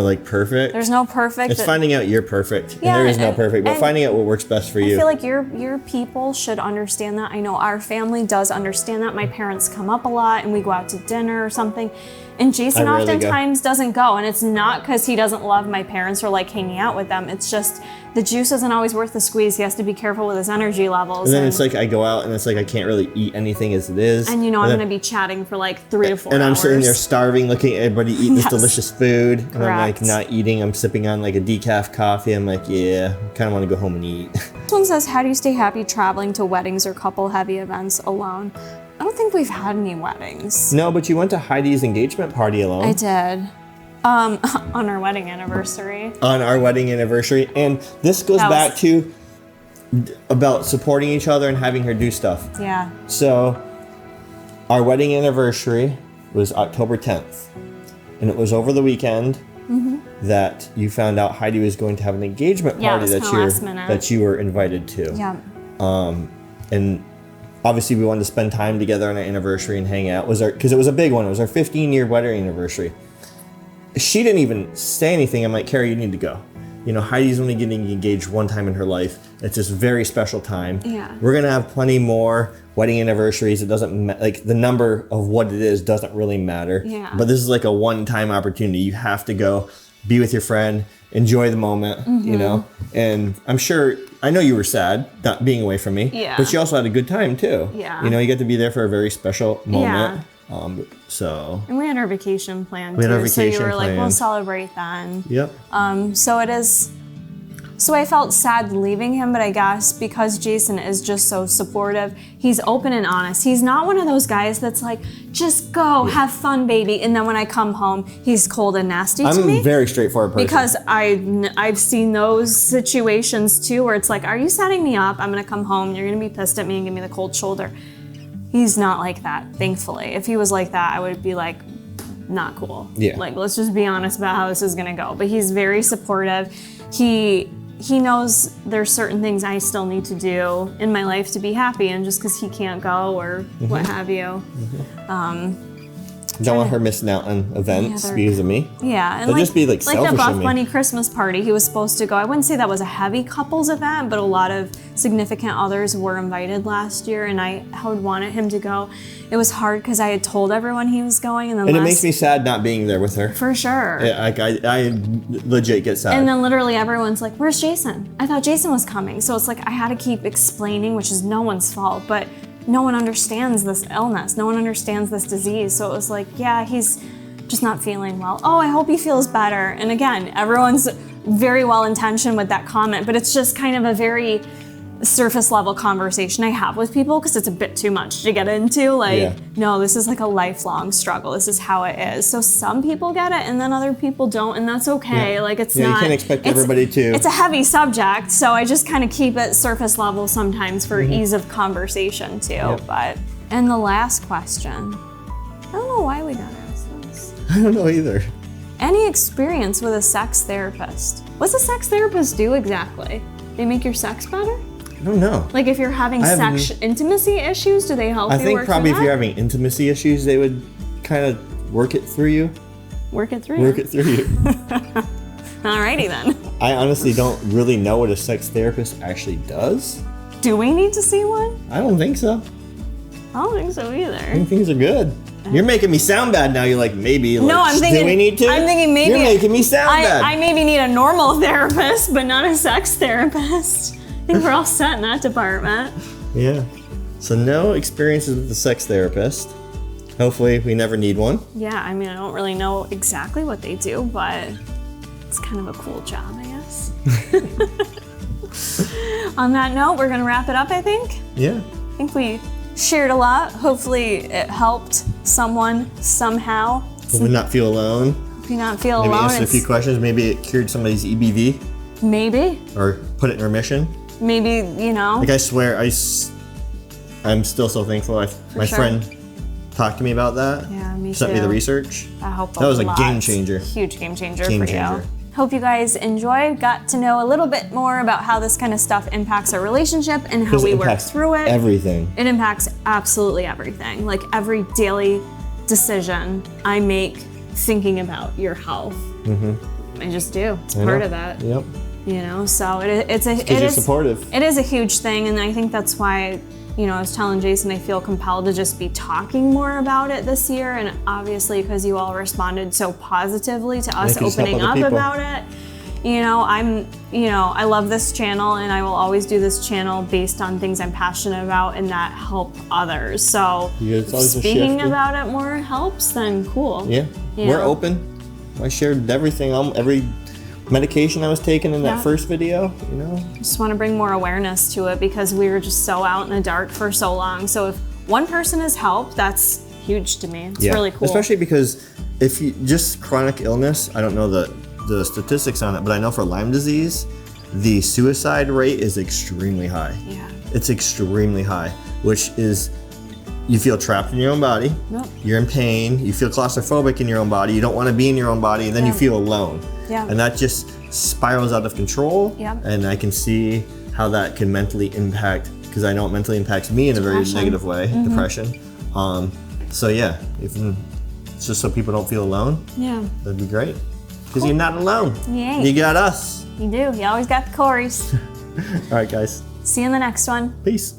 Speaker 2: like perfect.
Speaker 1: There's no perfect. It's finding out you're perfect. And there is no perfect, but finding out what works best for you.
Speaker 2: I feel like your people should understand that. I know our family does understand that. My parents come up a lot and we go out to dinner or something. And Jason oftentimes doesn't go. And it's not because he doesn't love my parents or like hanging out with them. It's just the juice isn't always worth the squeeze. He has to be careful with his energy levels.
Speaker 1: And then it's like I go out and it's like I can't really eat anything as it is.
Speaker 2: And you know I'm going to be chatting for like 3 to 4 hours.
Speaker 1: And I'm sitting there starving, looking at everybody eating this delicious food. And I'm like not eating. I'm sipping on like a decaf coffee. I'm like, yeah, I kind of want to go home and eat.
Speaker 2: This one says, how do you stay happy traveling to weddings or couple heavy events alone? I don't think we've had any weddings.
Speaker 1: No, but you went to Heidi's engagement party alone.
Speaker 2: I did. On our wedding anniversary.
Speaker 1: On our wedding anniversary. And this goes back to about supporting each other and having her do stuff.
Speaker 2: Yeah.
Speaker 1: So our wedding anniversary was October 10th. And it was over the weekend that you found out Heidi was going to have an engagement party that you were invited to.
Speaker 2: Yeah.
Speaker 1: And obviously we wanted to spend time together on our anniversary and hang out. Because it was a big one. It was our 15-year wedding anniversary. She didn't even say anything. I'm like, Carrie, you need to go. You know, Heidi's only getting engaged one time in her life. It's this very special time.
Speaker 2: Yeah.
Speaker 1: We're gonna have plenty more wedding anniversaries. It doesn't like the number of what it is doesn't really matter.
Speaker 2: Yeah.
Speaker 1: But this is like a one-time opportunity. You have to go, be with your friend, enjoy the moment. You know. And I'm sure I know you were sad not being away from me.
Speaker 2: Yeah.
Speaker 1: But you also had a good time too.
Speaker 2: Yeah.
Speaker 1: You know, you get to be there for a very special moment.
Speaker 2: Yeah.
Speaker 1: And
Speaker 2: we had our vacation planned
Speaker 1: too.
Speaker 2: So you were like, we'll celebrate then.
Speaker 1: Yep.
Speaker 2: So it is. So I felt sad leaving him, but I guess because Jason is just so supportive, he's open and honest. He's not one of those guys that's like, just go, have fun, baby. And then when I come home, he's cold and nasty to me.
Speaker 1: I'm a very straightforward person.
Speaker 2: Because I've seen those situations too, where it's like, are you setting me up? I'm gonna come home, you're gonna be pissed at me and give me the cold shoulder. He's not like that, thankfully. If he was like that, I would be like, not cool.
Speaker 1: Yeah.
Speaker 2: Like, let's just be honest about how this is gonna go. But he's very supportive. He knows there's certain things I still need to do in my life to be happy, and just because he can't go or what have you.
Speaker 1: Don't want her missing out on events because of me.
Speaker 2: Yeah, and
Speaker 1: like, just be like selfish
Speaker 2: the Buff Bunny Christmas party, he was supposed to go. I wouldn't say that was a heavy couples event, but a lot of significant others were invited last year, and I had wanted him to go. It was hard because I had told everyone he was going, and then
Speaker 1: it makes me sad not being there with her.
Speaker 2: For sure.
Speaker 1: Yeah, I legit get sad.
Speaker 2: And then literally everyone's like, "Where's Jason? I thought Jason was coming." So it's like I had to keep explaining, which is no one's fault, but no one understands this illness. No one understands this disease. So it was like, yeah, he's just not feeling well. Oh, I hope he feels better. And again, everyone's very well intentioned with that comment, but it's just kind of a very surface level conversation I have with people because it's a bit too much to get into. Like, no, this is like a lifelong struggle. This is how it is. So some people get it and then other people don't, and that's okay. Like it's not.
Speaker 1: You can't expect everybody to.
Speaker 2: It's a heavy subject, so I just kind of keep it surface level sometimes for ease of conversation too. But and the last question, I don't know why we got asked this.
Speaker 1: I don't know either.
Speaker 2: Any experience with a sex therapist? What's a sex therapist do exactly? They make your sex better?
Speaker 1: I don't know.
Speaker 2: Like if you're having intimacy issues, do they help you?
Speaker 1: I think probably if you're having intimacy issues, they would kind of work it through you.
Speaker 2: Work it through
Speaker 1: you.
Speaker 2: Alrighty then.
Speaker 1: I honestly don't really know what a sex therapist actually does.
Speaker 2: Do we need to see one?
Speaker 1: I don't think so.
Speaker 2: I don't think so either.
Speaker 1: I think things are good. You're making me sound bad now. You're like, maybe.
Speaker 2: No, I'm thinking.
Speaker 1: Do we need to?
Speaker 2: I'm thinking maybe.
Speaker 1: You're making me sound bad.
Speaker 2: I maybe need a normal therapist, but not a sex therapist. I think we're all set in that department.
Speaker 1: Yeah. So no experiences with the sex therapist. Hopefully we never need one.
Speaker 2: Yeah, I mean, I don't really know exactly what they do, but it's kind of a cool job, I guess. On that note, we're gonna wrap it up, I think.
Speaker 1: Yeah.
Speaker 2: I think we shared a lot. Hopefully it helped someone somehow.
Speaker 1: Hopefully not feel alone.
Speaker 2: Hope you not feel
Speaker 1: Maybe
Speaker 2: alone.
Speaker 1: answered a few questions. Maybe it cured somebody's EBV.
Speaker 2: Maybe.
Speaker 1: Or put it in remission.
Speaker 2: Maybe, you know.
Speaker 1: Like I swear, I'm still so thankful. My friend talked to me about that.
Speaker 2: Yeah, me
Speaker 1: Sent
Speaker 2: too.
Speaker 1: me the research.
Speaker 2: I hope
Speaker 1: that was a
Speaker 2: lot.
Speaker 1: game changer.
Speaker 2: Huge game changer
Speaker 1: Game
Speaker 2: for
Speaker 1: changer.
Speaker 2: you. Hope you guys enjoyed, got to know a little bit more about how this kind of stuff impacts our relationship and how we work through it.
Speaker 1: Everything.
Speaker 2: It impacts absolutely everything. Like every daily decision I make thinking about your health. I just do. It's part of that.
Speaker 1: Yep.
Speaker 2: You know, so it is
Speaker 1: supportive.
Speaker 2: It is a huge thing, and I think that's why, you know, I was telling Jason I feel compelled to just be talking more about it this year, and obviously because you all responded so positively to us opening up about it. You know, I love this channel, and I will always do this channel based on things I'm passionate about and that help others. So if speaking about it more helps, then cool.
Speaker 1: Yeah, we're open. I shared everything, every medication I was taking in that first video, you know.
Speaker 2: Just want to bring more awareness to it because we were just so out in the dark for so long. So if one person has helped, that's huge to me. It's really cool.
Speaker 1: Especially because if you just chronic illness, I don't know the statistics on it, but I know for Lyme disease, the suicide rate is extremely high.
Speaker 2: Yeah.
Speaker 1: It's extremely high, which is you feel trapped in your own body.
Speaker 2: Yep.
Speaker 1: You're in pain. You feel claustrophobic in your own body. You don't want to be in your own body, and then you feel alone.
Speaker 2: Yeah.
Speaker 1: And that just spirals out of control.
Speaker 2: Yeah.
Speaker 1: And I can see how that can mentally impact, because I know it mentally impacts me in a very negative way, depression. So yeah, if it's just so people don't feel alone, that'd be great. Because you're not alone.
Speaker 2: Yeah.
Speaker 1: You got us.
Speaker 2: You do. You always got the Corys.
Speaker 1: All right, guys.
Speaker 2: See you in the next one.
Speaker 1: Peace.